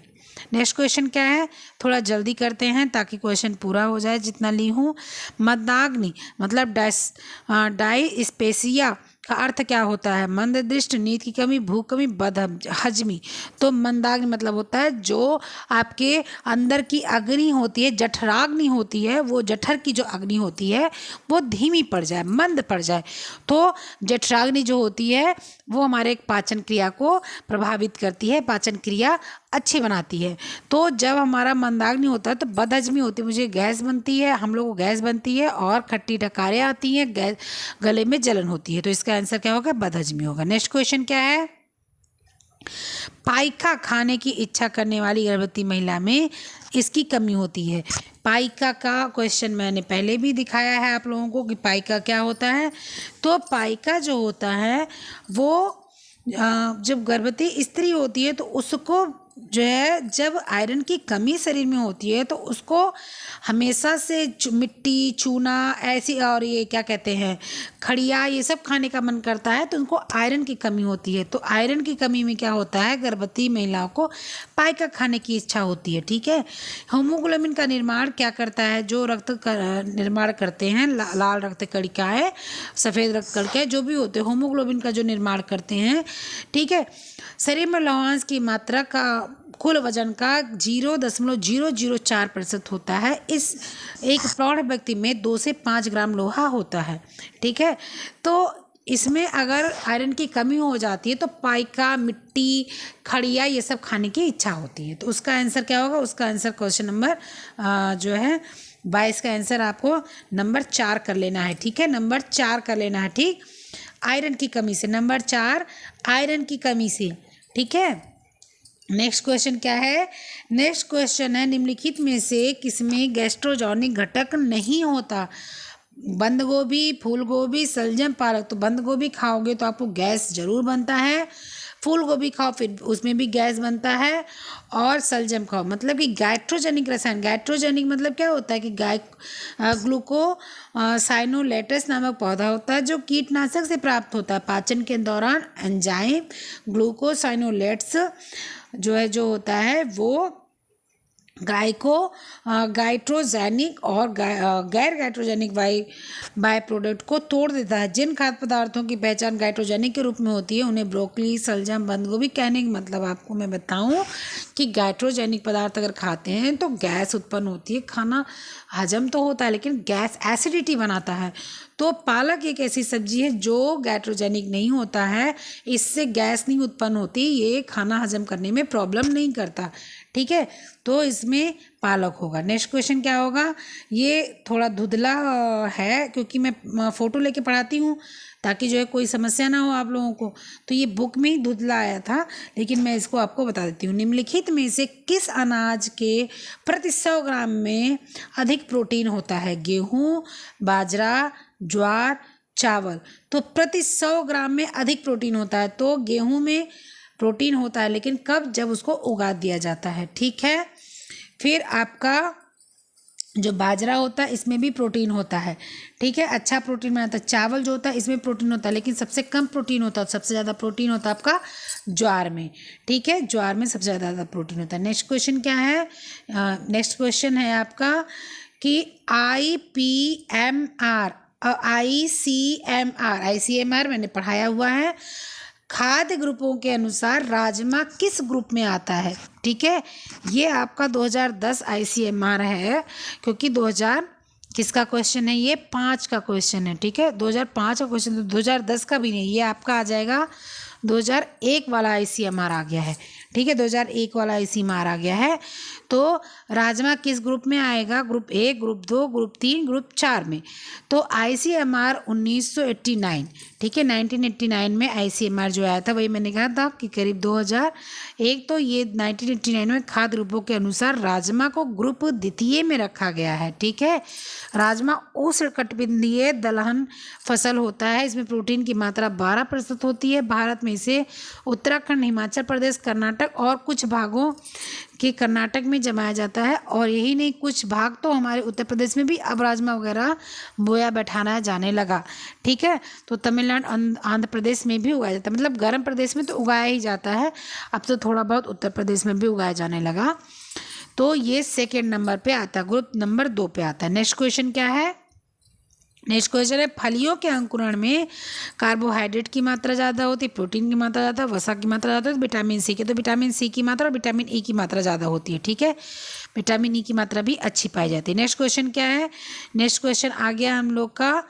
नेक्स्ट क्वेश्चन क्या है, थोड़ा जल्दी करते हैं ताकि क्वेश्चन पूरा हो जाए जितना ली हूँ। मंदाग्नि मतलब डायस्पेसिया का अर्थ क्या होता है? मंददृष्ट, नींद की कमी, भूख कमी, बदहजमी। तो मंदाग्नि मतलब होता है जो आपके अंदर की अग्नि होती है, जठराग्नि होती है, वो जठर की जो अग्नि होती है वो धीमी पड़ जाए, मंद पड़ जाए। तो जठराग्नि जो होती है वो हमारे पाचन क्रिया को प्रभावित करती है, पाचन क्रिया अच्छी बनाती है। तो जब हमारा मंदाग्नि होता है तो बदहजमी होती है, मुझे गैस बनती है, हम लोग को गैस बनती है और खट्टी डकारें आती हैं, गले में जलन होती है। तो इसका आंसर क्या होगा? बदहजमी होगा। नेक्स्ट क्वेश्चन क्या है? पाइका खाने की इच्छा करने वाली गर्भवती महिला में इसकी कमी होती है। पाइका का क्वेश्चन मैंने पहले भी दिखाया है आप लोगों को कि पाइका क्या होता है। तो पाइका जो होता है वो जब गर्भवती स्त्री होती है तो उसको जो है जब आयरन की कमी शरीर में होती है तो उसको हमेशा से मिट्टी, चूना ऐसी और ये क्या कहते हैं खड़िया ये सब खाने का मन करता है तो उनको आयरन की कमी होती है। तो आयरन की कमी में क्या होता है, गर्भवती महिलाओं को पाइका खाने की इच्छा होती है। ठीक है, हीमोग्लोबिन का निर्माण क्या करता है, जो रक्त का निर्माण करते हैं, लाल रक्त कणिकाएं, सफ़ेद रक्त कणिकाएं जो भी होते हैं, हीमोग्लोबिन का जो निर्माण करते हैं। ठीक है, शरीर में लौहांश की मात्रा का कुल वजन का 0.004% होता है। इस एक प्रौढ़ व्यक्ति में 2 से 5 ग्राम लोहा होता है। ठीक है, तो इसमें अगर आयरन की कमी हो जाती है तो पाइका, मिट्टी, खड़िया ये सब खाने की इच्छा होती है। तो उसका आंसर क्या होगा, उसका आंसर क्वेश्चन नंबर जो है 22 का आंसर आपको नंबर 4 कर लेना है। ठीक है, नंबर 4 कर लेना है। ठीक, आयरन की कमी से, नंबर 4 आयरन की कमी से। ठीक है, नेक्स्ट क्वेश्चन क्या है, नेक्स्ट क्वेश्चन है निम्नलिखित में से किसमें गैस्ट्रोजॉनिक घटक नहीं होता। बंद गोभी, फूल गोभी, सलजम, पालक। तो बंद गोभी खाओगे तो आपको गैस जरूर बनता है, फूल गोभी खाओ फिर उसमें भी गैस बनता है, और सलजम खाओ। मतलब कि गाइट्रोजेनिक रसायन, गाइट्रोजेनिक मतलब क्या होता है कि ग्लूको साइनोलेटस नामक पौधा होता है जो कीटनाशक से प्राप्त होता है। पाचन के दौरान एंजाइम ग्लूकोसाइनोलेट्स जो होता है वो गाइट्रोजेनिक और गैर गाइट्रोजेनिक बाय प्रोडक्ट को तोड़ देता है। जिन खाद्य पदार्थों की पहचान गाइट्रोजेनिक के रूप में होती है उन्हें ब्रोकली, सलजम, बंद गोभी कहने का मतलब आपको मैं बताऊं कि गाइट्रोजेनिक पदार्थ अगर खाते हैं तो गैस उत्पन्न होती है, खाना हजम तो होता है लेकिन गैस एसिडिटी बनाता है। तो पालक एक ऐसी सब्जी है जो गाइट्रोजेनिक नहीं होता है, इससे गैस नहीं उत्पन्न होती, ये खाना हजम करने में प्रॉब्लम नहीं करता। ठीक है, तो इसमें पालक होगा। नेक्स्ट क्वेश्चन क्या होगा, ये थोड़ा धुंधला है क्योंकि मैं फ़ोटो लेके पढ़ाती हूँ ताकि जो है कोई समस्या ना हो आप लोगों को। तो ये बुक में ही धुंधला आया था लेकिन मैं इसको आपको बता देती हूँ। निम्नलिखित में से किस अनाज के प्रति 100 ग्राम में अधिक प्रोटीन होता है। गेहूँ, बाजरा, ज्वार, चावल। तो प्रति 100 ग्राम में अधिक प्रोटीन होता है। तो गेहूँ में प्रोटीन होता है लेकिन कब, जब उसको उगा दिया जाता है। ठीक है, फिर आपका जो बाजरा होता है इसमें भी प्रोटीन होता है। ठीक है, अच्छा प्रोटीन बनाता है। चावल जो होता है इसमें प्रोटीन होता है लेकिन सबसे कम प्रोटीन होता है, सबसे ज़्यादा प्रोटीन होता है आपका ज्वार में। ठीक है, ज्वार में सबसे ज़्यादा प्रोटीन होता है। नेक्स्ट क्वेश्चन क्या है, नेक्स्ट क्वेश्चन है आपका कि ICMR मैंने पढ़ाया हुआ है। खाद्य ग्रुपों के अनुसार राजमा किस ग्रुप में आता है। ठीक है, ये आपका 2010 ICMR है क्योंकि 2000 किसका क्वेश्चन है, ये 5 का क्वेश्चन है। ठीक है, 2005 का क्वेश्चन, तो 2010 का भी नहीं, ये आपका आ जाएगा 2001 वाला ICMR आ गया है। ठीक है, 2001 वाला ICMR आ गया है। तो राजमा किस ग्रुप में आएगा, ग्रुप 1, ग्रुप 2, ग्रुप 3, ग्रुप 4 में। तो ICMR 1989, ठीक है, 1989 में ICMR जो आया था वही मैंने कहा था कि करीब 2001। तो ये 1989 में खाद्य ग्रुपों के अनुसार राजमा को ग्रुप द्वितीय में रखा गया है। ठीक है, राजमा उष्णकटिबंधीय दलहन फसल होता है, इसमें प्रोटीन की मात्रा 12% होती है। भारत में इसे उत्तराखंड, हिमाचल प्रदेश, कर्नाटक और कुछ भागों के कर्नाटक में जमाया जाता है, और यही नहीं कुछ भाग तो हमारे उत्तर प्रदेश में भी अब राजमा वगैरह बोया बैठाना जाने लगा। ठीक है, तो तमिलनाडु, आंध्र प्रदेश में भी उगाया जाता है, मतलब गर्म प्रदेश में तो उगाया ही जाता है, अब तो थोड़ा बहुत उत्तर प्रदेश में भी उगाया जाने लगा। तो ये सेकेंड नंबर पे आता है, ग्रुप नंबर 2 पे आता है। नेक्स्ट क्वेश्चन क्या है, नेक्स्ट क्वेश्चन है फलियों के अंकुरण में कार्बोहाइड्रेट की मात्रा ज़्यादा होती है, प्रोटीन की मात्रा ज़्यादा, वसा की मात्रा ज़्यादा है, विटामिन सी की। तो विटामिन सी की मात्रा और विटामिन ई की मात्रा ज़्यादा होती है। ठीक है, विटामिन ई की मात्रा भी अच्छी पाई जाती है। नेक्स्ट क्वेश्चन क्या है, नेक्स्ट क्वेश्चन आ गया हम लोग का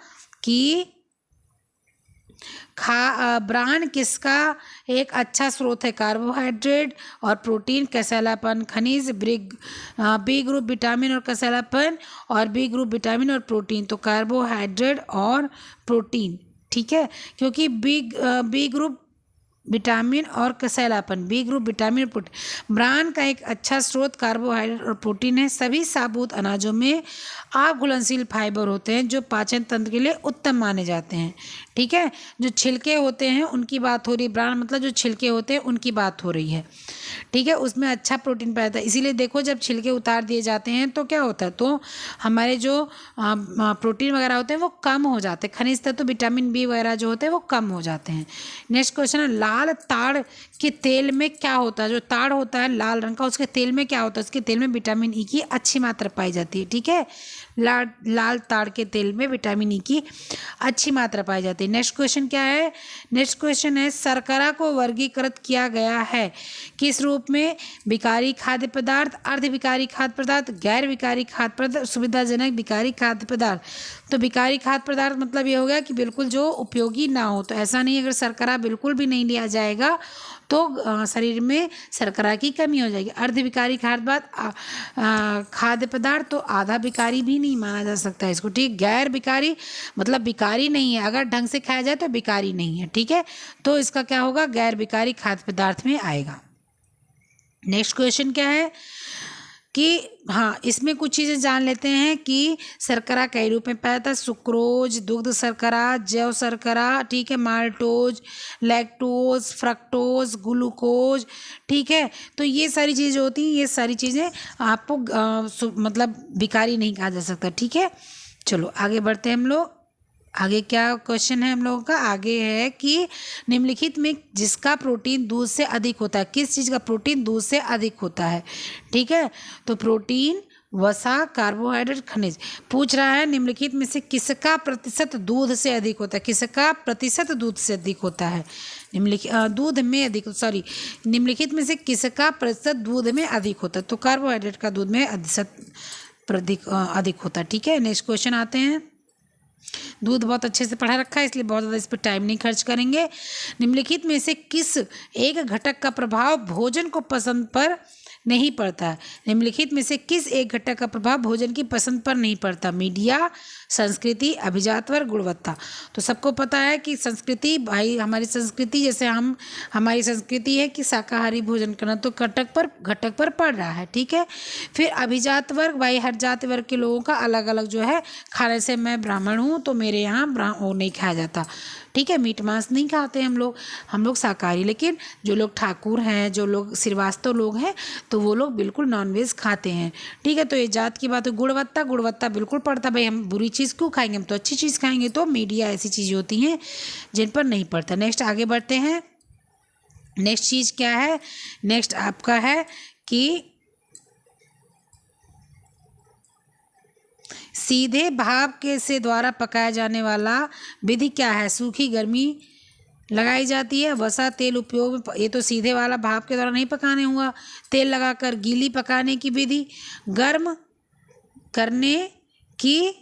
कि ब्रान किसका एक अच्छा स्रोत है। कार्बोहाइड्रेट और प्रोटीन, कसैलापन, खनिज, बी ग्रुप विटामिन और कसैलापन, और बी ग्रुप विटामिन और प्रोटीन। तो कार्बोहाइड्रेट और प्रोटीन। ठीक है, क्योंकि बी ग्रुप विटामिन और कसैलापन, बी ग्रुप विटामिन और प्रोटीन। ब्रान का एक अच्छा स्रोत कार्बोहाइड्रेट और प्रोटीन है। सभी साबुत अनाजों में अघुलनशील फाइबर होते हैं जो पाचन तंत्र के लिए उत्तम माने जाते हैं। ठीक है, जो छिलके होते हैं उनकी बात हो रही, ब्रान मतलब जो छिलके होते हैं उनकी बात हो रही है। ठीक है, उसमें अच्छा प्रोटीन पाया जाता है। इसीलिए देखो जब छिलके उतार दिए जाते हैं तो क्या होता है, तो हमारे जो प्रोटीन वगैरह होते हैं वो कम हो जाते हैं, खनिज तत्व विटामिन बी वगैरह जो होते हैं वो कम हो जाते हैं। नेक्स्ट क्वेश्चन है, लाल ताड़ के तेल में क्या होता है? जो ताड़ होता है लाल रंग का, उसके तेल में क्या होता है? उसके तेल में विटामिन ई की अच्छी मात्रा पाई जाती है। ठीक है, लाल ताड़ के तेल में विटामिन ई की अच्छी मात्रा पाई जाती है। नेक्स्ट क्वेश्चन क्या है? नेक्स्ट क्वेश्चन है, शर्करा को वर्गीकृत किया गया है किस रूप में? विकारी खाद्य पदार्थ, अर्ध विकारी खाद्य पदार्थ, गैर विकारी खाद्य पदार्थ, सुविधाजनक विकारी खाद्य पदार्थ। तो विकारी खाद्य पदार्थ मतलब ये हो गया कि बिल्कुल जो उपयोगी ना हो। तो ऐसा नहीं, अगर शर्करा बिल्कुल भी नहीं लिया जाएगा तो शरीर में शर्करा की कमी हो जाएगी। अर्ध विकारी खाद्य पदार्थ तो आधा विकारी भी नहीं माना जा सकता इसको। ठीक, गैर विकारी मतलब विकारी नहीं है, अगर ढंग से खाया जाए तो विकारी नहीं है। ठीक है, तो इसका क्या होगा? गैर विकारी खाद्य पदार्थ में आएगा। नेक्स्ट क्वेश्चन क्या है कि हाँ, इसमें कुछ चीज़ें जान लेते हैं कि शर्करा कई रूप में पाया जाता है। सुक्रोज, दुग्ध शर्करा, जैव शर्करा, ठीक है, माल्टोज, लैक्टोज, फ्रक्टोज, ग्लूकोज। ठीक है, तो ये सारी चीज़ें होती हैं, ये सारी चीज़ें आपको मतलब विकारी नहीं कहा जा सकता। ठीक है, चलो आगे बढ़ते हैं हम लोग। आगे क्या क्वेश्चन है हम लोगों का? आगे है कि निम्नलिखित में जिसका प्रोटीन दूध से अधिक होता है, किस चीज़ का प्रोटीन दूध से अधिक होता है? ठीक है, तो प्रोटीन, वसा, कार्बोहाइड्रेट, खनिज पूछ रहा है। निम्नलिखित में से किसका प्रतिशत दूध से अधिक होता है? किसका प्रतिशत दूध से अधिक होता है? दूध में अधिक, सॉरी, निम्नलिखित में से किसका प्रतिशत दूध में अधिक होता है? तो कार्बोहाइड्रेट का दूध में अधिक होता है। ठीक है, नेक्स्ट क्वेश्चन आते हैं। दूध बहुत अच्छे से पढ़ा रखा है इसलिए बहुत ज़्यादा इस पर टाइम नहीं खर्च करेंगे। निम्नलिखित में से किस एक घटक का प्रभाव भोजन को पसंद पर नहीं पड़ता है? निम्नलिखित में से किस एक घटक का प्रभाव भोजन की पसंद पर नहीं पड़ता? मीडिया, संस्कृति, अभिजात वर्ग, गुणवत्ता। तो सबको पता है कि संस्कृति, भाई हमारी संस्कृति, जैसे हमारी संस्कृति है कि शाकाहारी भोजन करना, तो घटक पर पड़ रहा है। ठीक है, फिर अभिजात वर्ग, भाई हर जाति वर्ग के लोगों का अलग अलग जो है खाने से, मैं ब्राह्मण हूँ तो मेरे यहाँ वो नहीं खाया जाता। ठीक है, मीट मांस नहीं खाते हम लोग शाकाहारी। लेकिन जो लोग ठाकुर हैं, जो लोग श्रीवास्तव लोग हैं, तो वो लोग बिल्कुल नॉनवेज खाते हैं। ठीक है, तो ये जात की बात है। गुणवत्ता बिल्कुल पड़ता, भाई हम बुरी चीज़ क्यों खाएंगे, हम तो अच्छी चीज़ खाएंगे। तो मीडिया ऐसी चीज़ें होती हैं जिन पर नहीं पड़ता। नेक्स्ट आगे बढ़ते हैं। नेक्स्ट चीज़ क्या है? नेक्स्ट आपका है कि सीधे भाप के से द्वारा पकाया जाने वाला विधि क्या है? सूखी गर्मी लगाई जाती है, वसा, तेल उपयोग में, ये तो सीधे वाला भाप के द्वारा नहीं पकाने हुआ। तेल लगाकर गीली पकाने की विधि, गर्म करने की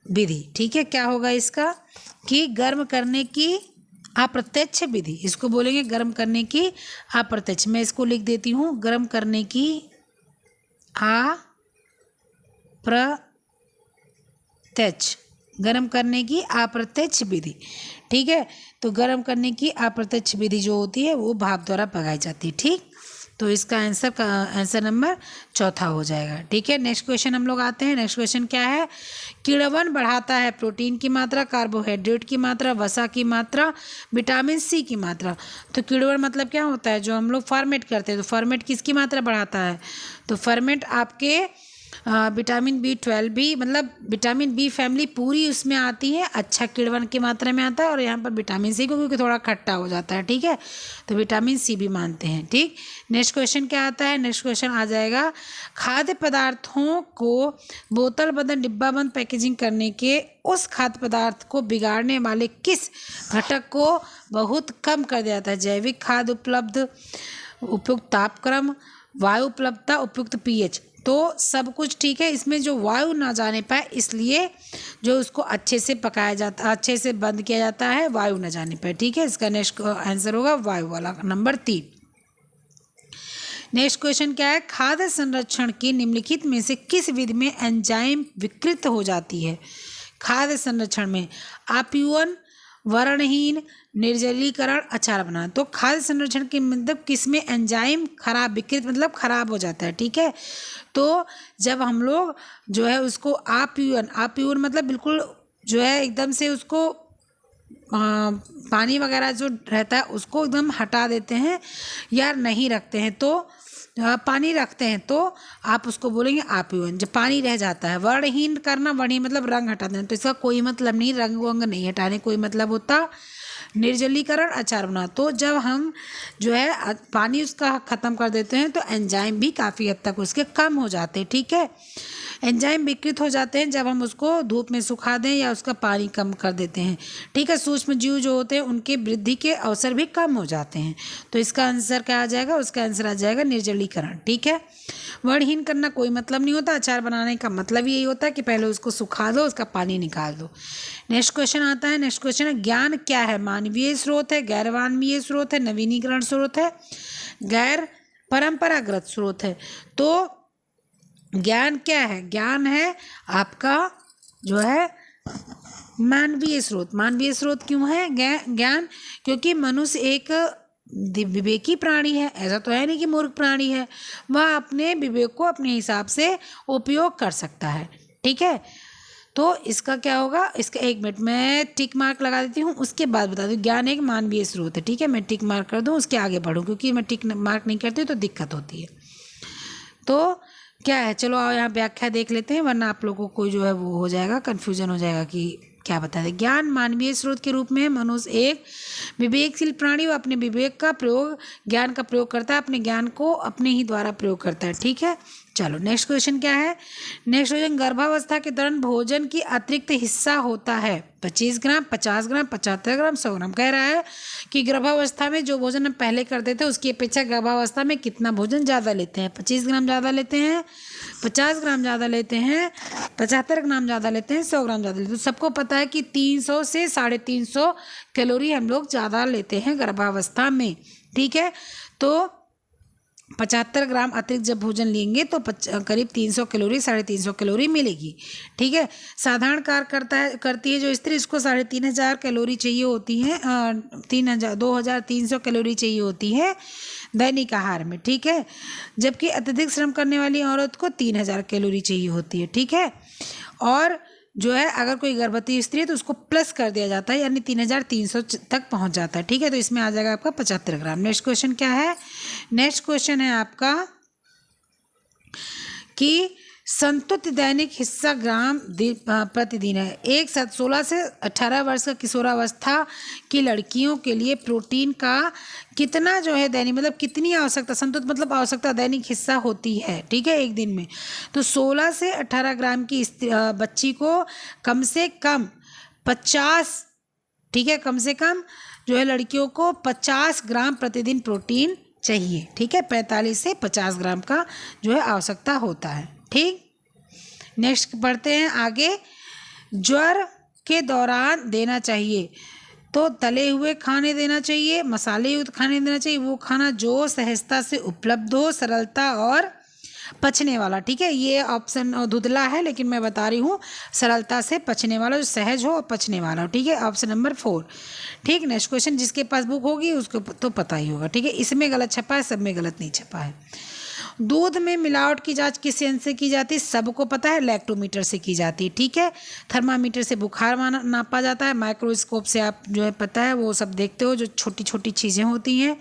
विधि। ठीक है, क्या होगा इसका? कि गर्म करने की अप्रत्यक्ष विधि, इसको बोलेंगे गर्म करने की अप्रत्यक्ष। मैं इसको लिख देती हूँ, गर्म करने की गर्म करने की अप्रत्यक्ष विधि। ठीक है, तो गर्म करने की अप्रत्यक्ष विधि जो होती है वो भाप द्वारा पकाई जाती है। ठीक, तो इसका आंसर नंबर चौथा हो जाएगा। ठीक है, नेक्स्ट क्वेश्चन हम लोग आते हैं। नेक्स्ट क्वेश्चन क्या है? किण्वन बढ़ाता है प्रोटीन की मात्रा, कार्बोहाइड्रेट की मात्रा, वसा की मात्रा, विटामिन सी की मात्रा। तो किण्वन मतलब क्या होता है? जो हम लोग फर्मेंट करते हैं, तो फर्मेंट किसकी मात्रा बढ़ाता है? तो फर्मेंट आपके विटामिन B12 भी, मतलब विटामिन बी फैमिली पूरी उसमें आती है, अच्छा किण्वन की मात्रा में आता है। और यहाँ पर विटामिन सी क्योंकि थोड़ा खट्टा हो जाता है। ठीक है, तो विटामिन सी भी मानते हैं। ठीक, नेक्स्ट क्वेश्चन क्या आता है? नेक्स्ट क्वेश्चन आ जाएगा, खाद्य पदार्थों को बोतल बंद, डिब्बा बंद पैकेजिंग करने के उस खाद्य पदार्थ को बिगाड़ने वाले किस घटक को बहुत कम कर दिया जाता है? जैविक खाद्य उपलब्ध, उपयुक्त तापक्रम, वायु उपलब्धता, उपयुक्त पीएच। तो सब कुछ ठीक है, इसमें जो वायु ना जाने पाए इसलिए जो उसको अच्छे से पकाया जाता, अच्छे से बंद किया जाता है, वायु ना जाने पाए। ठीक है, इसका नेक्स्ट आंसर होगा वायु वाला, नंबर 3। नेक्स्ट क्वेश्चन क्या है? खाद्य संरक्षण की निम्नलिखित में से किस विधि में एंजाइम विकृत हो जाती है? खाद्य संरक्षण में आप्यूवन, वर्णहीन, निर्जलीकरण, अचार बनाना। तो खाद्य संरक्षण के मतलब किसमें एंजाइम खराब, विकृत मतलब खराब हो जाता है। ठीक है, तो जब हम लोग जो है उसको आप्यूवन मतलब बिल्कुल जो है एकदम से उसको पानी वगैरह जो रहता है उसको एकदम हटा देते हैं या नहीं रखते हैं, तो पानी रखते हैं तो आप उसको बोलेंगे आप्यून। जब पानी रह जाता है, वर्णहीन करना, वर्णहीन मतलब रंग हटा देना, तो इसका कोई मतलब नहीं, रंग वंग नहीं हटाने कोई मतलब होता। निर्जलीकरण, अचार बना, तो जब हम जो है पानी उसका ख़त्म कर देते हैं तो एंजाइम भी काफ़ी हद तक उसके कम हो जाते हैं। ठीक है, एंजाइम विकृत हो जाते हैं जब हम उसको धूप में सुखा दें या उसका पानी कम कर देते हैं। ठीक है, सूक्ष्म जीव जो होते हैं उनके वृद्धि के अवसर भी कम हो जाते हैं। तो इसका आंसर क्या आ जाएगा? उसका आंसर आ जाएगा निर्जलीकरण। ठीक है, वर्णहीन करना कोई मतलब नहीं होता। अचार बनाने का मतलब यही होता है कि पहले उसको सुखा दो, उसका पानी निकाल दो। नेक्स्ट क्वेश्चन आता है। नेक्स्ट क्वेश्चन है, ज्ञान क्या है? मानवीय स्रोत है, गैर मानवीय स्रोत है, नवीनीकरण स्रोत है, गैर परंपरागत स्रोत है। तो ज्ञान क्या है? ज्ञान है आपका जो है मानवीय स्रोत। मानवीय स्रोत क्यों है ज्ञान? क्योंकि मनुष्य एक विवेकी प्राणी है, ऐसा तो है नहीं कि मूर्ख प्राणी है। वह अपने विवेक को अपने हिसाब से उपयोग कर सकता है। ठीक है, तो इसका क्या होगा? इसका 1 मिनट मैं टिक मार्क लगा देती हूँ, उसके बाद बता दूँ। ज्ञान एक मानवीय स्रोत है। ठीक है, मैं टिक मार्क कर दूँ, उसके आगे बढ़ूँ, क्योंकि मैं टिक मार्क नहीं करती तो दिक्कत होती है। तो क्या है, चलो आओ यहाँ व्याख्या देख लेते हैं, वरना आप लोगों को जो है वो हो जाएगा, कन्फ्यूजन हो जाएगा कि क्या बता दें। ज्ञान मानवीय स्रोत के रूप में मनुष्य एक विवेकशील प्राणी व अपने विवेक का प्रयोग, ज्ञान का प्रयोग करता है, अपने ज्ञान को अपने ही द्वारा प्रयोग करता है। ठीक है, चलो नेक्स्ट क्वेश्चन क्या है? नेक्स्ट क्वेश्चन, गर्भावस्था के दौरान भोजन की अतिरिक्त हिस्सा होता है 25 ग्राम, 50 ग्राम, 75 ग्राम, 100 ग्राम। कह रहा है कि गर्भावस्था में जो भोजन हम पहले करते थे उसकी अपेक्षा गर्भावस्था में कितना भोजन ज़्यादा लेते हैं? 25 ग्राम ज़्यादा लेते हैं, 50 ग्राम ज़्यादा लेते हैं, 75 ग्राम ज़्यादा लेते हैं, 100 ग्राम ज़्यादा लेते हैं। तो सबको पता है कि 300 से 350 कैलोरी हम लोग ज़्यादा लेते हैं गर्भावस्था में। ठीक है, तो 75 ग्राम अतिरिक्त जब भोजन लेंगे तो करीब 300 कैलोरी, 350 कैलोरी मिलेगी। ठीक है, साधारण कार्य करती है जो स्त्री, इसको 3500 कैलोरी चाहिए होती है, 2300 कैलोरी चाहिए होती है दैनिक आहार में। ठीक है, जबकि अत्यधिक श्रम करने वाली औरत को 3000 कैलोरी चाहिए होती है। ठीक है, और जो है अगर कोई गर्भवती स्त्री है तो उसको प्लस कर दिया जाता है, यानी 3300 तक पहुंच जाता है। ठीक है, तो इसमें आ जाएगा आपका 75 ग्राम। नेक्स्ट क्वेश्चन क्या है? नेक्स्ट क्वेश्चन है आपका कि संतुलित दैनिक हिस्सा ग्राम प्रतिदिन है। 16 से 18 वर्ष का किशोरावस्था की लड़कियों के लिए प्रोटीन का कितना जो है दैनिक, मतलब कितनी आवश्यकता, संतुलित मतलब आवश्यकता दैनिक हिस्सा होती है। ठीक है, एक दिन में तो 16 से 18 ग्राम की बच्ची को कम से कम 50, ठीक है, कम से कम जो है लड़कियों को 50 ग्राम प्रतिदिन प्रोटीन चाहिए। ठीक है, 45 से 50 ग्राम का जो है आवश्यकता होता है। ठीक, नेक्स्ट पढ़ते हैं आगे। ज्वर के दौरान देना चाहिए तो तले हुए खाने देना चाहिए, मसाले युक्त खाने देना चाहिए, वो खाना जो सहजता से उपलब्ध हो, सरलता और पचने वाला। ठीक है, ये ऑप्शन धुंधला है लेकिन मैं बता रही हूँ, सरलता से पचने वाला, जो सहज हो और पचने वाला हो। ठीक है, ऑप्शन नंबर 4। ठीक, नेक्स्ट क्वेश्चन, जिसके पास बुक होगी उसको तो पता ही होगा। ठीक है, इसमें गलत छपा है, सब में गलत नहीं छपा है। दूध में मिलावट की जांच किस यंत्र से की जाती है? सबको पता है, लैक्टोमीटर से की जाती है। ठीक है, थर्मामीटर से बुखार नापा जाता है, माइक्रोस्कोप से आप जो है पता है वो सब देखते हो, जो छोटी छोटी चीज़ें होती हैं।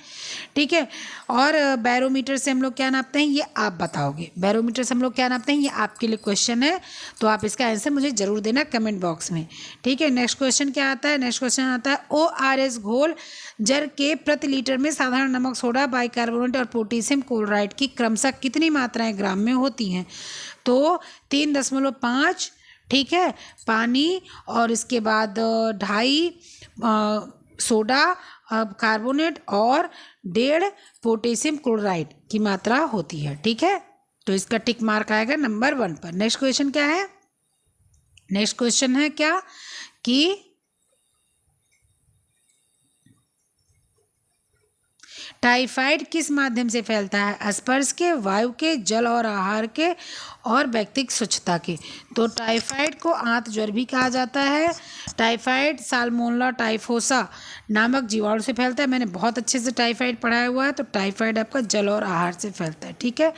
ठीक है, और बैरोमीटर से हम लोग क्या नापते हैं ये आप बताओगे। बैरोमीटर से हम लोग क्या नापते हैं ये आपके लिए क्वेश्चन है, तो आप इसका आंसर मुझे जरूर देना कमेंट बॉक्स में। ठीक है, नेक्स्ट क्वेश्चन क्या आता है? नेक्स्ट क्वेश्चन आता है ORS घोल जर के प्रति लीटर में साधारण नमक, सोडा, बाइकार्बोनेट और पोटेशियम क्लोराइड की क्रमशः कितनी मात्राएं ग्राम में होती हैं? तो 3.5, ठीक है, पानी, और इसके बाद 2.5 सोडा कार्बोनेट और 1.5 पोटेशियम क्लोराइड की मात्रा होती है। ठीक है, तो इसका टिक मार्क आएगा नंबर 1 पर। नेक्स्ट क्वेश्चन क्या है? नेक्स्ट क्वेश्चन है क्या कि टाइफाइड किस माध्यम से फैलता है? स्पर्श के, वायु के, जल और आहार के, और व्यक्तिगत स्वच्छता के। तो टाइफाइड को आंत ज्वर भी कहा जाता है। टाइफाइड साल्मोनेला टाइफोसा नामक जीवाणु से फैलता है। मैंने बहुत अच्छे से टाइफाइड पढ़ाया हुआ है, तो टाइफाइड आपका जल और आहार से फैलता है। ठीक है,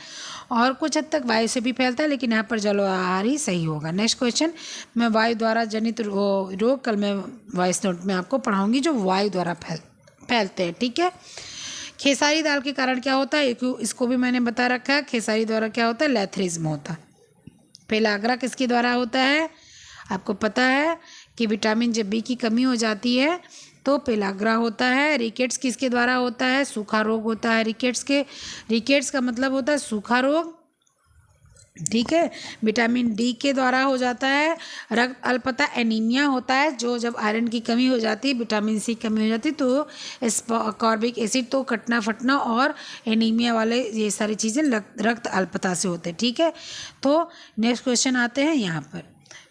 और कुछ हद तक वायु से भी फैलता है, लेकिन यहाँ पर जल और आहार ही सही होगा। नेक्स्ट क्वेश्चन, मैं वायु द्वारा जनित रोग कल मैं वॉइस नोट में आपको पढ़ाऊँगी जो वायु द्वारा फैलते हैं। ठीक है, खेसारी दाल के कारण क्या होता है, इसको भी मैंने बता रखा है। खेसारी द्वारा क्या होता है, लैथरिज्म होता है। पेलाग्रा किसके द्वारा होता है, आपको पता है कि विटामिन जब बी की कमी हो जाती है तो पेलाग्रा होता है। रिकेट्स किसके द्वारा होता है, सूखा रोग होता है रिकेट्स का मतलब होता है सूखा रोग, ठीक है। विटामिन डी के द्वारा हो जाता है रक्त अल्पता, एनीमिया होता है, जो जब आयरन की कमी हो जाती है, विटामिन सी की कमी हो जाती है तो स्कॉर्बिक एसिड, तो कटना फटना और एनीमिया वाले ये सारी चीज़ें रक्त अल्पता से होते हैं, ठीक है। तो नेक्स्ट क्वेश्चन आते हैं यहाँ पर।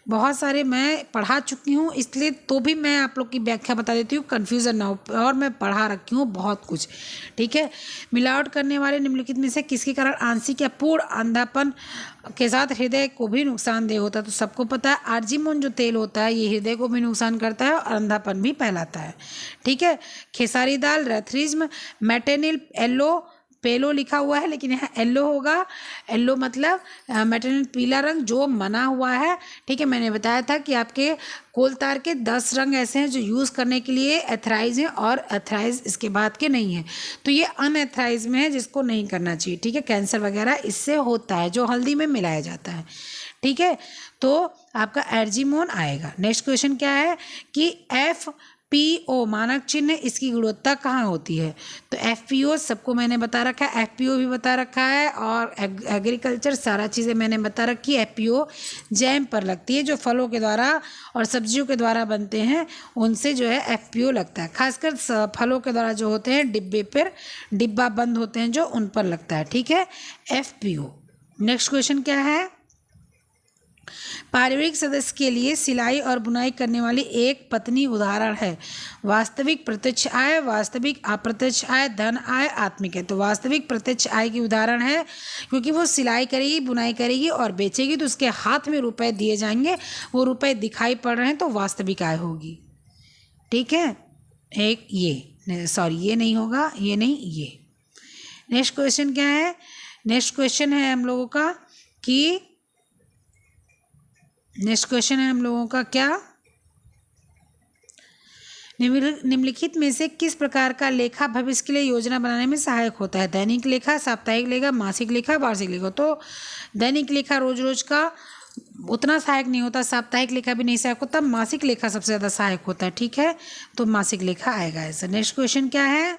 बहुत सारे मैं पढ़ा चुकी हूँ, इसलिए तो भी मैं आप लोग की व्याख्या बता देती हूँ, कन्फ्यूज़न ना हो, और मैं पढ़ा रखी हूँ बहुत कुछ, ठीक है। मिलावट करने वाले निम्नलिखित में से किसके कारण आंशिक या पूर्ण अंधापन के साथ हृदय को भी नुकसानदेह होता है, तो सबको पता है आर्जिमोन जो तेल होता है ये हृदय को भी नुकसान करता है और अंधापन भी फैलाता है, ठीक है। खेसारी दाल, लैथरिज्म, मेटेनिल, येलो, पेलो लिखा हुआ है लेकिन यहाँ येलो होगा, येलो मतलब मेटेरियल पीला रंग जो मना हुआ है, ठीक है। मैंने बताया था कि आपके कोलतार के 10 रंग ऐसे हैं जो यूज़ करने के लिए एथराइज हैं और एथराइज इसके बाद के नहीं हैं, तो ये अनएथराइज में है जिसको नहीं करना चाहिए, ठीक है। कैंसर वगैरह इससे होता है जो हल्दी में मिलाया जाता है, ठीक है। तो आपका एर्जिमोन आएगा। नेक्स्ट क्वेश्चन क्या है कि FPO मानक चिन्ह, इसकी गुणवत्ता कहाँ होती है, तो FPO सबको मैंने बता रखा है, FPO भी बता रखा है और एग्रीकल्चर सारा चीज़ें मैंने बता रखी है। FPO जैम पर लगती है, जो फलों के द्वारा और सब्जियों के द्वारा बनते हैं उनसे जो है FPO लगता है, खासकर फलों के द्वारा जो होते हैं डिब्बे पर डिब्बा बंद होते हैं जो उन पर लगता है, ठीक है, FPO। नेक्स्ट क्वेश्चन क्या है, पारिवारिक सदस्य के लिए सिलाई और बुनाई करने वाली एक पत्नी उदाहरण है। वास्तविक प्रत्यक्ष आय, वास्तविक अप्रत्यक्ष आय, धन आय, आत्मिक है। तो वास्तविक प्रत्यक्ष आय की उदाहरण है क्योंकि वो सिलाई करेगी, बुनाई करेगी और बेचेगी तो उसके हाथ में रुपए दिए जाएंगे, वो रुपए दिखाई पड़ रहे हैं तो वास्तविक आय होगी, ठीक है। एक ये सॉरी ये नहीं होगा, ये नहीं, ये। नेक्स्ट क्वेश्चन क्या है, नेक्स्ट क्वेश्चन है हम लोगों का कि नेक्स्ट क्वेश्चन है हम लोगों का क्या, निम्नलिखित में से किस प्रकार का लेखा भविष्य के लिए योजना बनाने में सहायक होता है, दैनिक लेखा, साप्ताहिक लेखा, मासिक लेखा, वार्षिक लेखा। तो दैनिक लेखा रोज रोज का उतना सहायक नहीं होता, साप्ताहिक लेखा भी नहीं सहायक होता, मासिक लेखा सबसे ज़्यादा सहायक होता है, ठीक है। तो मासिक लेखा आएगा ऐसा। नेक्स्ट क्वेश्चन क्या है,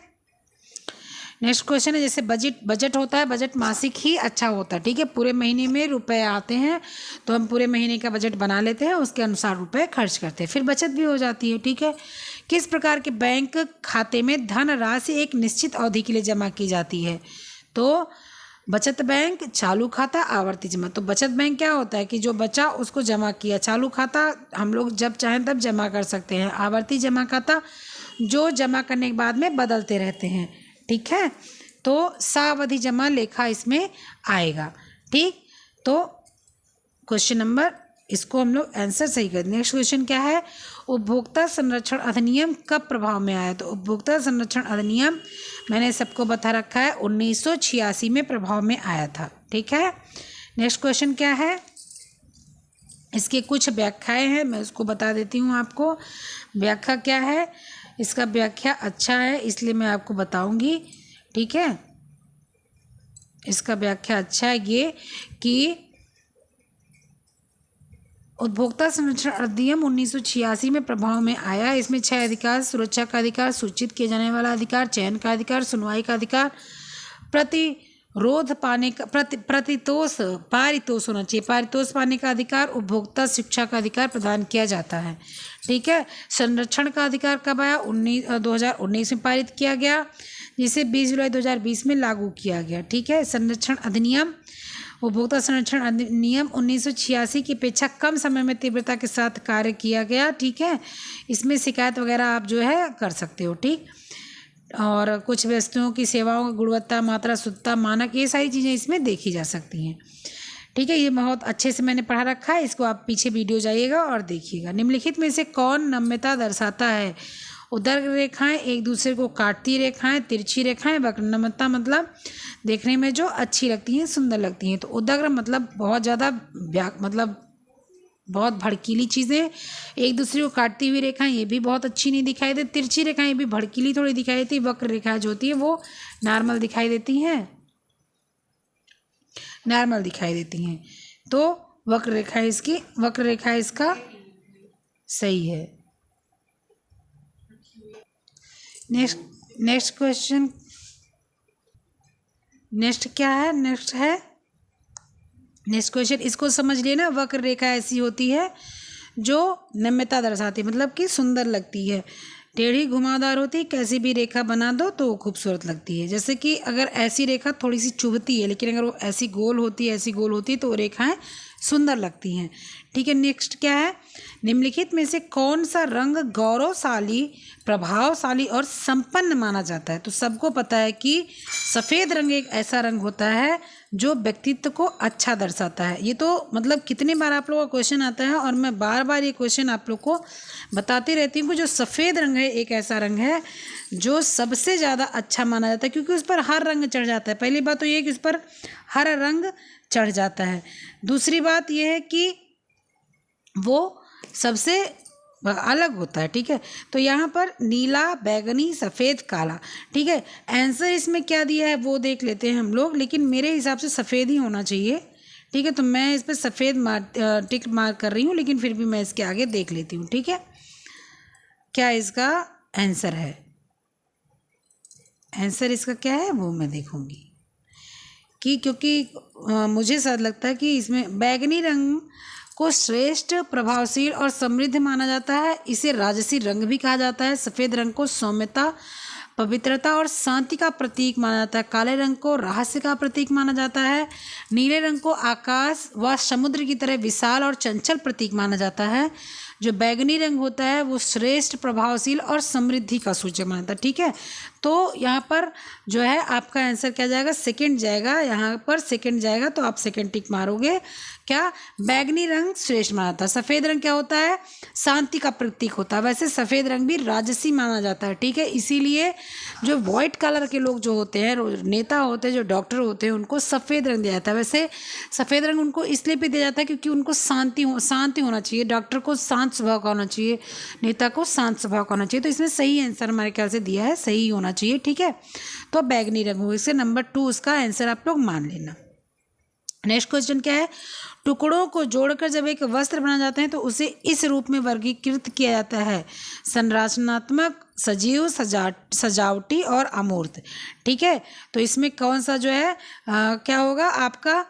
नेक्स्ट क्वेश्चन है जैसे बजट होता है, बजट मासिक ही अच्छा होता है, ठीक है। पूरे महीने में रुपए आते हैं तो हम पूरे महीने का बजट बना लेते हैं, उसके अनुसार रुपए खर्च करते हैं, फिर बचत भी हो जाती है, ठीक है। किस प्रकार के बैंक खाते में धन राशि एक निश्चित अवधि के लिए जमा की जाती है, तो बचत बैंक, चालू खाता, आवर्ती जमा। तो बचत बैंक क्या होता है कि जो बचा उसको जमा किया, चालू खाता हम लोग जब चाहें तब जमा कर सकते हैं, आवर्ती जमा खाता जो जमा करने के बाद में बदलते रहते हैं, ठीक है। तो सावधि जमा लेखा इसमें आएगा, ठीक। तो क्वेश्चन नंबर इसको हम लोग आंसर सही कर। नेक्स्ट क्वेश्चन क्या है, उपभोक्ता संरक्षण अधिनियम कब प्रभाव में आया, तो उपभोक्ता संरक्षण अधिनियम मैंने सबको बता रखा है 1986 में प्रभाव में आया था, ठीक है। नेक्स्ट क्वेश्चन क्या है, इसके कुछ व्याख्याएं हैं, मैं उसको बता देती हूँ आपको। व्याख्या क्या है, इसका व्याख्या अच्छा है इसलिए मैं आपको बताऊंगी, ठीक है। इसका व्याख्या अच्छा है ये कि उपभोक्ता संरक्षण अधिनियम 1986 में प्रभाव में आया। इसमें 6 अधिकार, सुरक्षा का अधिकार, सूचित किए जाने वाला अधिकार, चयन का अधिकार, सुनवाई का अधिकार, प्रतिरोध पाने का पारितोष होना चाहिए, पारितोष पाने का अधिकार, उपभोक्ता शिक्षा का अधिकार प्रदान किया जाता है, ठीक है। संरक्षण का अधिकार कब आया, 2019 में पारित किया गया, जिसे 20 जुलाई 2020 में लागू किया गया, ठीक है। संरक्षण अधिनियम, उपभोक्ता संरक्षण अधिनियम 1986 की अपेक्षा कम समय में तीव्रता के साथ कार्य किया गया, ठीक है। इसमें शिकायत वगैरह आप जो है कर सकते हो, ठीक। और कुछ वस्तुओं की सेवाओं की गुणवत्ता, मात्रा, शुद्धता, मानक, ये सारी चीज़ें इसमें देखी जा सकती हैं, ठीक है। ये बहुत अच्छे से मैंने पढ़ा रखा है, इसको आप पीछे वीडियो जाइएगा और देखिएगा। निम्नलिखित में से कौन नम्यता दर्शाता है, उदर रेखाएं, एक दूसरे को काटती रेखाएं, तिरछी रेखाएं, वक्र। नम्यता मतलब देखने में जो अच्छी लगती हैं, सुंदर लगती हैं, तो उदग्र मतलब बहुत ज़्यादा मतलब बहुत भड़कीली चीज़ें, एक दूसरे को काटती हुई रेखाएं ये भी बहुत अच्छी नहीं दिखाई देती, तिरछी रेखाएं ये भी भड़कीली थोड़ी दिखाई देती, वक्र रेखाएं जो होती है वो नॉर्मल दिखाई देती हैं, नॉर्मल दिखाई देती हैं। तो वक्र रेखा इसका सही है। नेक्स्ट क्वेश्चन, नेक्स्ट क्वेश्चन इसको समझ लेना। वक्र रेखा ऐसी होती है जो नम्यता दर्शाती है, मतलब कि सुंदर लगती है, टेढ़ी घुमावदार होती है, कैसी भी रेखा बना दो तो खूबसूरत लगती है। जैसे कि अगर ऐसी रेखा थोड़ी सी चुभती है, लेकिन अगर वो ऐसी गोल होती है तो वो रेखाएं सुंदर लगती हैं। ठीक है, नेक्स्ट क्या है, निम्नलिखित में से कौन सा रंग गौरवशाली, प्रभावशाली और संपन्न माना जाता है? तो सबको पता है कि सफ़ेद रंग एक ऐसा रंग होता है जो व्यक्तित्व को अच्छा दर्शाता है। ये तो मतलब कितनी बार आप लोगों का क्वेश्चन आता है और मैं बार बार ये क्वेश्चन आप लोग को बताती रहती हूँ कि जो सफ़ेद रंग है एक ऐसा रंग है जो सबसे ज़्यादा अच्छा माना जाता है, क्योंकि उस पर हर रंग चढ़ जाता है। पहली बात तो ये है कि उस पर हर रंग चढ़ जाता है। दूसरी बात यह है कि वो सबसे अलग होता है। ठीक है, तो यहाँ पर नीला, बैगनी, सफ़ेद, काला। ठीक है, आंसर इसमें क्या दिया है वो देख लेते हैं हम लोग, लेकिन मेरे हिसाब से सफ़ेद ही होना चाहिए। ठीक है, तो मैं इस पर सफ़ेद टिक मार्क कर रही हूँ, लेकिन फिर भी मैं इसके आगे देख लेती हूँ। ठीक है, क्या इसका आंसर है? आंसर इसका क्या है वो मैं देखूँगी कि क्योंकि मुझे ऐसा लगता है कि इसमें बैगनी रंग को श्रेष्ठ, प्रभावशील और समृद्ध माना जाता है। इसे राजसी रंग भी कहा जाता है। सफ़ेद रंग को सौम्यता, पवित्रता और शांति का प्रतीक माना जाता है। काले रंग को रहस्य का प्रतीक माना जाता है। नीले रंग को आकाश व समुद्र की तरह विशाल और चंचल प्रतीक माना जाता है। जो बैगनी रंग होता है वो श्रेष्ठ, प्रभावशील और समृद्धि का सूचक माना जाता है। ठीक है, तो यहाँ पर जो है आपका आंसर क्या जाएगा? सेकंड जाएगा। यहाँ पर सेकंड जाएगा तो आप सेकंड टिक मारोगे। क्या? बैगनी रंग श्रेष्ठ माना जाता है। सफ़ेद रंग क्या होता है? शांति का प्रतीक होता है। वैसे सफ़ेद रंग भी राजसी माना जाता है। ठीक है, इसीलिए जो वाइट कलर के लोग जो होते हैं, नेता होते हैं, जो डॉक्टर होते हैं, उनको सफ़ेद रंग दिया जाता है। वैसे सफ़ेद रंग उनको इसलिए भी दिया जाता है क्योंकि उनको शांति होना चाहिए। डॉक्टर को शांत स्वभाव का होना चाहिए, नेता को शांत स्वभाव का होना चाहिए। तो इसमें सही आंसर हमारे ख्याल से दिया है, सही होना चाहिए। ठीक है, तो बैगनी रंग हो, इससे नंबर 2 इसका आंसर आप लोग मान लेना। नेक्स्ट क्वेश्चन क्या है? टुकड़ों को जोड़कर जब एक वस्त्र बना जाता है तो उसे इस रूप में वर्गीकृत किया जाता है: संरचनात्मक, सजीव, सजावटी और अमूर्त। ठीक है, तो इसमें कौन सा जो है क्या होगा आपका?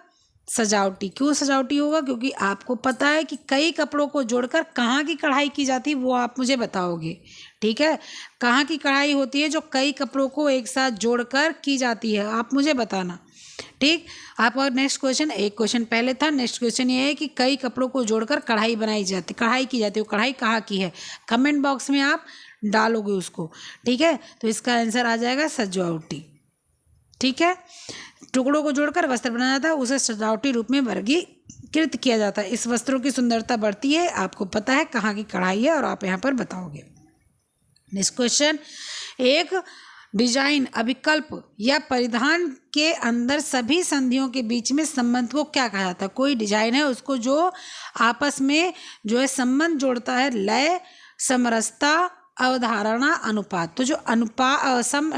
सजावटी। क्यों सजावटी होगा? क्योंकि आपको पता है कि कई कपड़ों को जोड़कर कहाँ की कढ़ाई की जाती है वो आप मुझे बताओगे। ठीक है, कहाँ की कढ़ाई होती है जो कई कपड़ों को एक साथ जोड़कर की जाती है, आप मुझे बताना। ठीक, आपका नेक्स्ट क्वेश्चन, एक क्वेश्चन पहले था, नेक्स्ट क्वेश्चन ये है कि कई कपड़ों को जोड़कर कढ़ाई बनाई जाती, कढ़ाई की जाती है, वो कढ़ाई कहाँ की है? कमेंट बॉक्स में आप डालोगे उसको। ठीक है, तो इसका आंसर आ जाएगा सजावटी। ठीक है, टुकड़ों को जोड़कर वस्त्र बनाया जाता है, उसे सजावटी रूप में वर्गीकृत किया जाता है। इस वस्त्रों की सुंदरता बढ़ती है। आपको पता है कहाँ की कढ़ाई है और आप यहाँ पर बताओगे। नेक्स्ट क्वेश्चन, एक डिजाइन, अभिकल्प या परिधान के अंदर सभी संधियों के बीच में संबंध को क्या कहा जाता है? कोई डिजाइन है उसको जो आपस में जो है संबंध जोड़ता है, लय, समरसता, अवधारणा, अनुपात। तो जो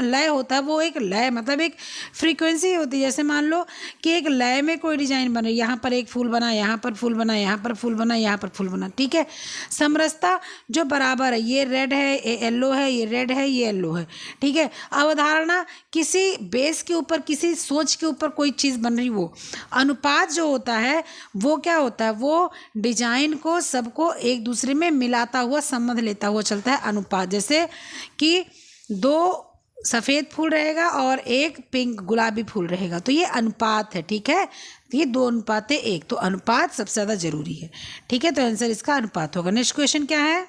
लय होता है वो एक लय मतलब एक फ्रीक्वेंसी होती है। जैसे मान लो कि एक लय में कोई डिजाइन बन रही, यहाँ पर एक फूल बना, यहाँ पर फूल बना, यहाँ पर फूल बना, यहाँ पर फूल बना। ठीक है, समरसता जो बराबर है, ये रेड है, ये येलो है, ये रेड है, ये येलो है। ठीक है, अवधारणा किसी बेस के ऊपर, किसी सोच के ऊपर कोई चीज़ बन रही वो। अनुपात जो होता है वो क्या होता है? वो डिजाइन को सबको एक दूसरे में मिलाता हुआ, संबंध लेता हुआ चलता है अनुपात। जैसे कि 2 सफ़ेद फूल रहेगा और एक पिंक गुलाबी फूल रहेगा, तो ये अनुपात है। ठीक है, तो ये 2 अनुपात है 1, तो अनुपात सबसे ज़्यादा जरूरी है। ठीक है, तो आंसर इसका अनुपात होगा। नेक्स्ट क्वेश्चन क्या है?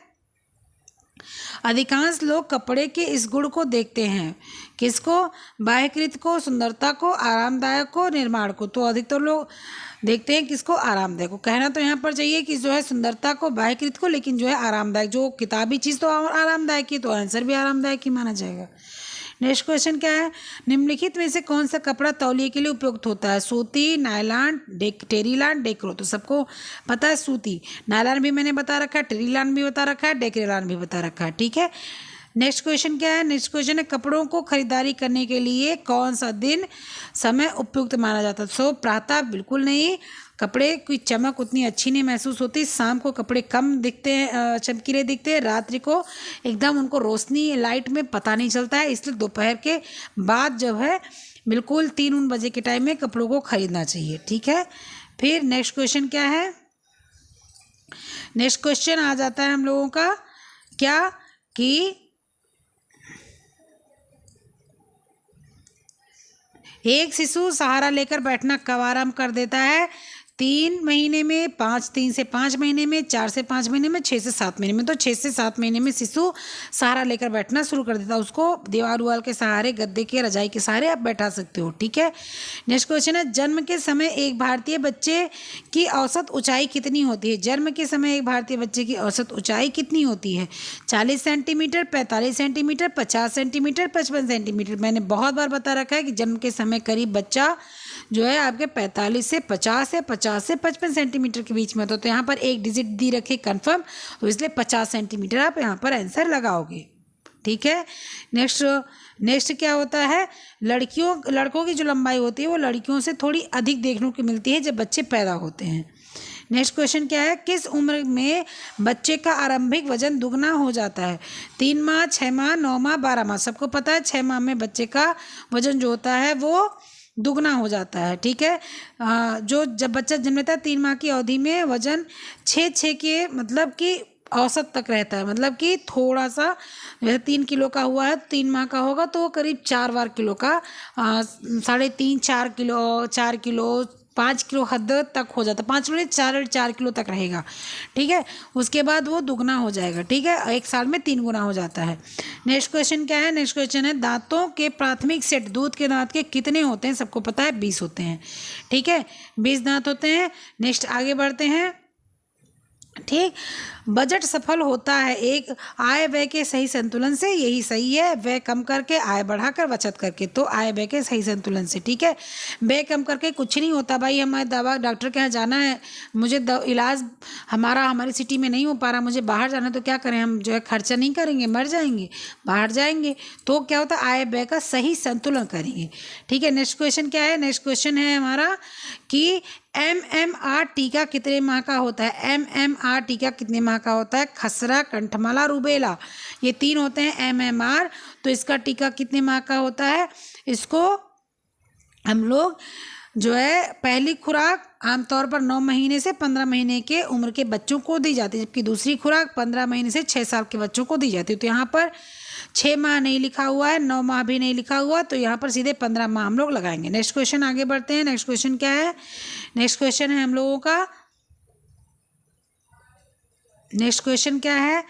अधिकांश लोग कपड़े के इस गुण को देखते हैं, किसको? बाह्यकृत को, सुंदरता को, आरामदायक को, निर्माण को। तो अधिकतर लोग देखते हैं किसको? आरामदायक को। कहना तो यहाँ पर चाहिए कि जो है सुंदरता को, बाह्यकृत को, लेकिन जो है आरामदायक, जो किताबी चीज़ तो आरामदायक ही, तो आंसर भी आरामदायक ही माना जाएगा। नेक्स्ट क्वेश्चन क्या है, निम्नलिखित में से कौन सा कपड़ा तौलिए के लिए उपयुक्त होता है? सूती, नायलॉन, टेरिलॉन, डेक्रो। तो सबको पता है सूती। नायलॉन भी मैंने बता रखा है, टेरिलॉन भी बता रखा है, डेक्रेलॉन भी बता रखा है, ठीक है। नेक्स्ट क्वेश्चन क्या है, नेक्स्ट क्वेश्चन है कपड़ों को खरीदारी करने के लिए कौन सा दिन समय उपयुक्त माना जाता है? सो प्रातः बिल्कुल नहीं, कपड़े की चमक उतनी अच्छी नहीं महसूस होती, शाम को कपड़े कम दिखते हैं, चमकीले दिखते हैं, रात्रि को एकदम उनको रोशनी लाइट में पता नहीं चलता है, इसलिए दोपहर के बाद जब है बिल्कुल 3 बजे के टाइम में कपड़ों को खरीदना चाहिए, ठीक है। फिर नेक्स्ट क्वेश्चन क्या है, नेक्स्ट क्वेश्चन आ जाता है हम लोगों का क्या कि एक शिशु सहारा लेकर बैठना कब आराम कर देता है? 3 महीने में, 3 से 5 महीने में, 4 से 5 महीने में, 6 से 7 महीने में। तो 6 से 7 महीने में शिशु सहारा लेकर बैठना शुरू कर देता है, उसको दीवार उवार के सहारे, गद्दे के, रजाई के सहारे आप बैठा सकते हो, ठीक है। नेक्स्ट क्वेश्चन है, जन्म के समय एक भारतीय बच्चे की औसत ऊंचाई कितनी होती है? जन्म के समय एक भारतीय बच्चे की औसत ऊंचाई कितनी होती है? 40 सेंटीमीटर, 45 सेंटीमीटर, 50 सेंटीमीटर, 55 सेंटीमीटर। मैंने बहुत बार बता रखा है कि जन्म के समय करीब बच्चा जो है आपके 45 से 50 है, 50 से 55 सेंटीमीटर के बीच में होता है। तो यहाँ पर एक डिजिट दी रखी कन्फर्म, तो इसलिए 50 सेंटीमीटर आप यहाँ पर आंसर लगाओगे, ठीक है। नेक्स्ट क्या होता है, लड़कों की जो लंबाई होती है वो लड़कियों से थोड़ी अधिक देखने को मिलती है जब बच्चे पैदा होते हैं। नेक्स्ट क्वेश्चन क्या है, किस उम्र में बच्चे का आरंभिक वजन दुगना हो जाता है? 3 माह, 6 माह, 9 माह, 12 माह। सबको पता है 6 माह में बच्चे का वजन जो होता है वो दुगना हो जाता है, ठीक है। जो जब बच्चा जन्म लेता है 3 माह की अवधि में वजन 6 के मतलब कि औसत तक रहता है, मतलब कि थोड़ा सा जैसे 3 किलो का हुआ है 3 माह का होगा तो करीब 4 किलो का 3.5 4 किलो 5 किलो हद तक हो जाता है, 5 किलो 4 किलो तक रहेगा, ठीक है। उसके बाद वो दुगना हो जाएगा, ठीक है, 1 साल में 3 गुना हो जाता है। नेक्स्ट क्वेश्चन क्या है, नेक्स्ट क्वेश्चन है दांतों के प्राथमिक सेट दूध के दांत के कितने होते हैं? सबको पता है 20 होते हैं, ठीक है, 20 दांत होते हैं। नेक्स्ट आगे बढ़ते हैं, ठीक। बजट सफल होता है एक आय व्यय के सही संतुलन से, यही सही है, व्यय कम करके आय बढ़ाकर बचत करके। तो आय व्यय के सही संतुलन से, ठीक है। व्यय कम करके कुछ नहीं होता भाई, हमारे दवा डॉक्टर के यहाँ जाना है, मुझे इलाज हमारी सिटी में नहीं हो पा रहा, मुझे बाहर जाना है, तो क्या करें हम, जो है खर्चा नहीं करेंगे, मर जाएंगे, बाहर जाएंगे। तो क्या होता है, आय व्यय का सही संतुलन करेंगे, ठीक है। नेक्स्ट क्वेश्चन क्या है, नेक्स्ट क्वेश्चन है हमारा कि MMR टीका कितने माह का होता है? MMR टीका कितने माह का होता है? खसरा, कंठमाला, रूबेला, ये 3 होते हैं MMR। तो इसका टीका कितने माह का होता है? इसको हम लोग जो है पहली खुराक आमतौर पर 9 महीने से 15 महीने के उम्र के बच्चों को दी जाती है, जबकि दूसरी खुराक 15 महीने से 6 साल के बच्चों को दी जाती है। तो यहाँ पर 6 माह नहीं लिखा हुआ है, 9 माह भी नहीं लिखा हुआ, तो यहाँ पर सीधे 15 माह हम लोग लगाएंगे। नेक्स्ट क्वेश्चन आगे बढ़ते हैं, नेक्स्ट क्वेश्चन क्या है, नेक्स्ट क्वेश्चन है हम लोगों का, नेक्स्ट क्वेश्चन क्या है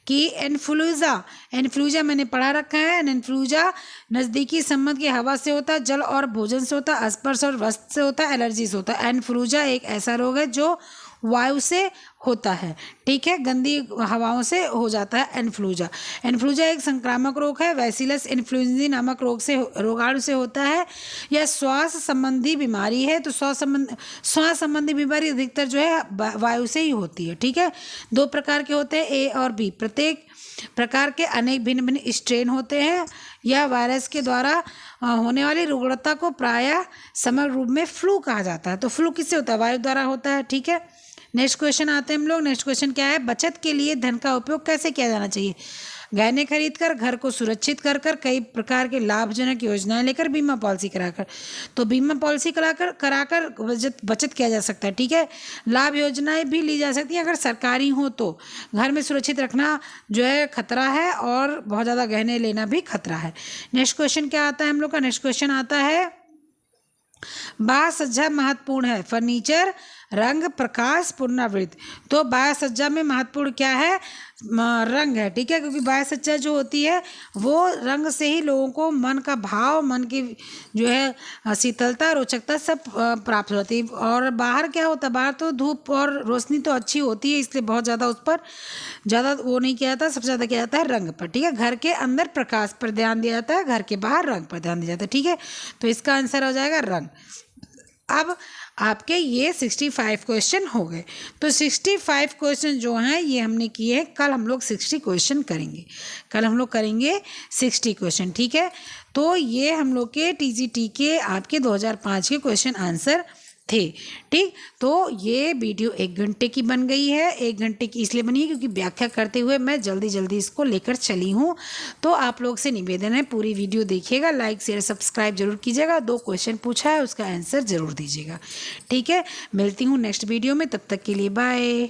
कि इन्फ्लुएंजा मैंने पढ़ा रखा है। इन्फ्लुएंजा नज़दीकी संबंध की हवा से होता है, जल और भोजन से होता है, स्पर्श और वस्त्र से होता है, एलर्जी से होता है। इन्फ्लुएंजा एक ऐसा रोग है जो वायु से होता है, ठीक है, गंदी हवाओं से हो जाता है इन्फ्लुएंजा। इन्फ्लुएंजा एक संक्रामक रोग है, बैसिलस इन्फ्लुएंजाe नामक रोगाणु से होता है। यह श्वास संबंधी बीमारी है, तो श्वास संबंधी बीमारी अधिकतर जो है वायु से ही होती है, ठीक है। 2 प्रकार के होते हैं, A और B। प्रत्येक प्रकार के अनेक भिन्न भिन्न स्ट्रेन होते हैं। यह वायरस के द्वारा होने वाली रुग्णता को प्रायः समग्र रूप में फ्लू कहा जाता है। तो फ्लू किससे होता है? वायु द्वारा होता है, ठीक है। नेक्स्ट क्वेश्चन आते हैं हम लोग, नेक्स्ट क्वेश्चन क्या है, बचत के लिए धन का उपयोग कैसे किया जाना चाहिए? गहने खरीदकर, घर को सुरक्षित कर कई प्रकार के लाभजनक योजनाएं लेकर, बीमा पॉलिसी कराकर। तो बीमा पॉलिसी कराकर बचत किया जा सकता है, ठीक है। लाभ योजनाएं भी ली जा सकती हैं अगर सरकारी हो तो। घर में सुरक्षित रखना जो है खतरा है, और बहुत ज़्यादा गहने लेना भी खतरा है। नेक्स्ट क्वेश्चन क्या आता है हम लोग का, नेक्स्ट क्वेश्चन आता है बाहर सज्जा महत्वपूर्ण है, फर्नीचर रंग प्रकाश पुनरावृत्ति। तो बाह्य सज्जा में महत्वपूर्ण क्या है? रंग है, ठीक है, क्योंकि बाह्य सज्जा जो होती है वो रंग से ही लोगों को मन का भाव, मन की जो है शीतलता, रोचकता सब प्राप्त होती है। और बाहर क्या होता है? बाहर तो धूप और रोशनी तो अच्छी होती है, इसलिए बहुत ज़्यादा उस पर ज़्यादा वो नहीं किया जाता, सबसे ज़्यादा किया जाता है रंग पर, ठीक है। घर के अंदर प्रकाश पर ध्यान दिया जाता है, घर के बाहर रंग पर ध्यान दिया जाता है, ठीक है। तो इसका आंसर हो जाएगा रंग। अब आपके ये 65 क्वेश्चन हो गए। तो 65 क्वेश्चन जो हैं ये हमने किए हैं। कल हम लोग 60 क्वेश्चन करेंगे, कल हम लोग करेंगे 60 क्वेश्चन, ठीक है। तो ये हम लोग के टीजीटी के आपके 2005 के क्वेश्चन आंसर थे, ठीक। तो ये वीडियो 1 घंटे की बन गई है। 1 घंटे की इसलिए बनी है क्योंकि व्याख्या करते हुए मैं जल्दी जल्दी इसको लेकर चली हूँ। तो आप लोग से निवेदन है पूरी वीडियो देखिएगा, लाइक शेयर सब्सक्राइब जरूर कीजिएगा। 2 क्वेश्चन पूछा है उसका आंसर ज़रूर दीजिएगा, ठीक है। मिलती हूँ नेक्स्ट वीडियो में, तब तक के लिए बाय।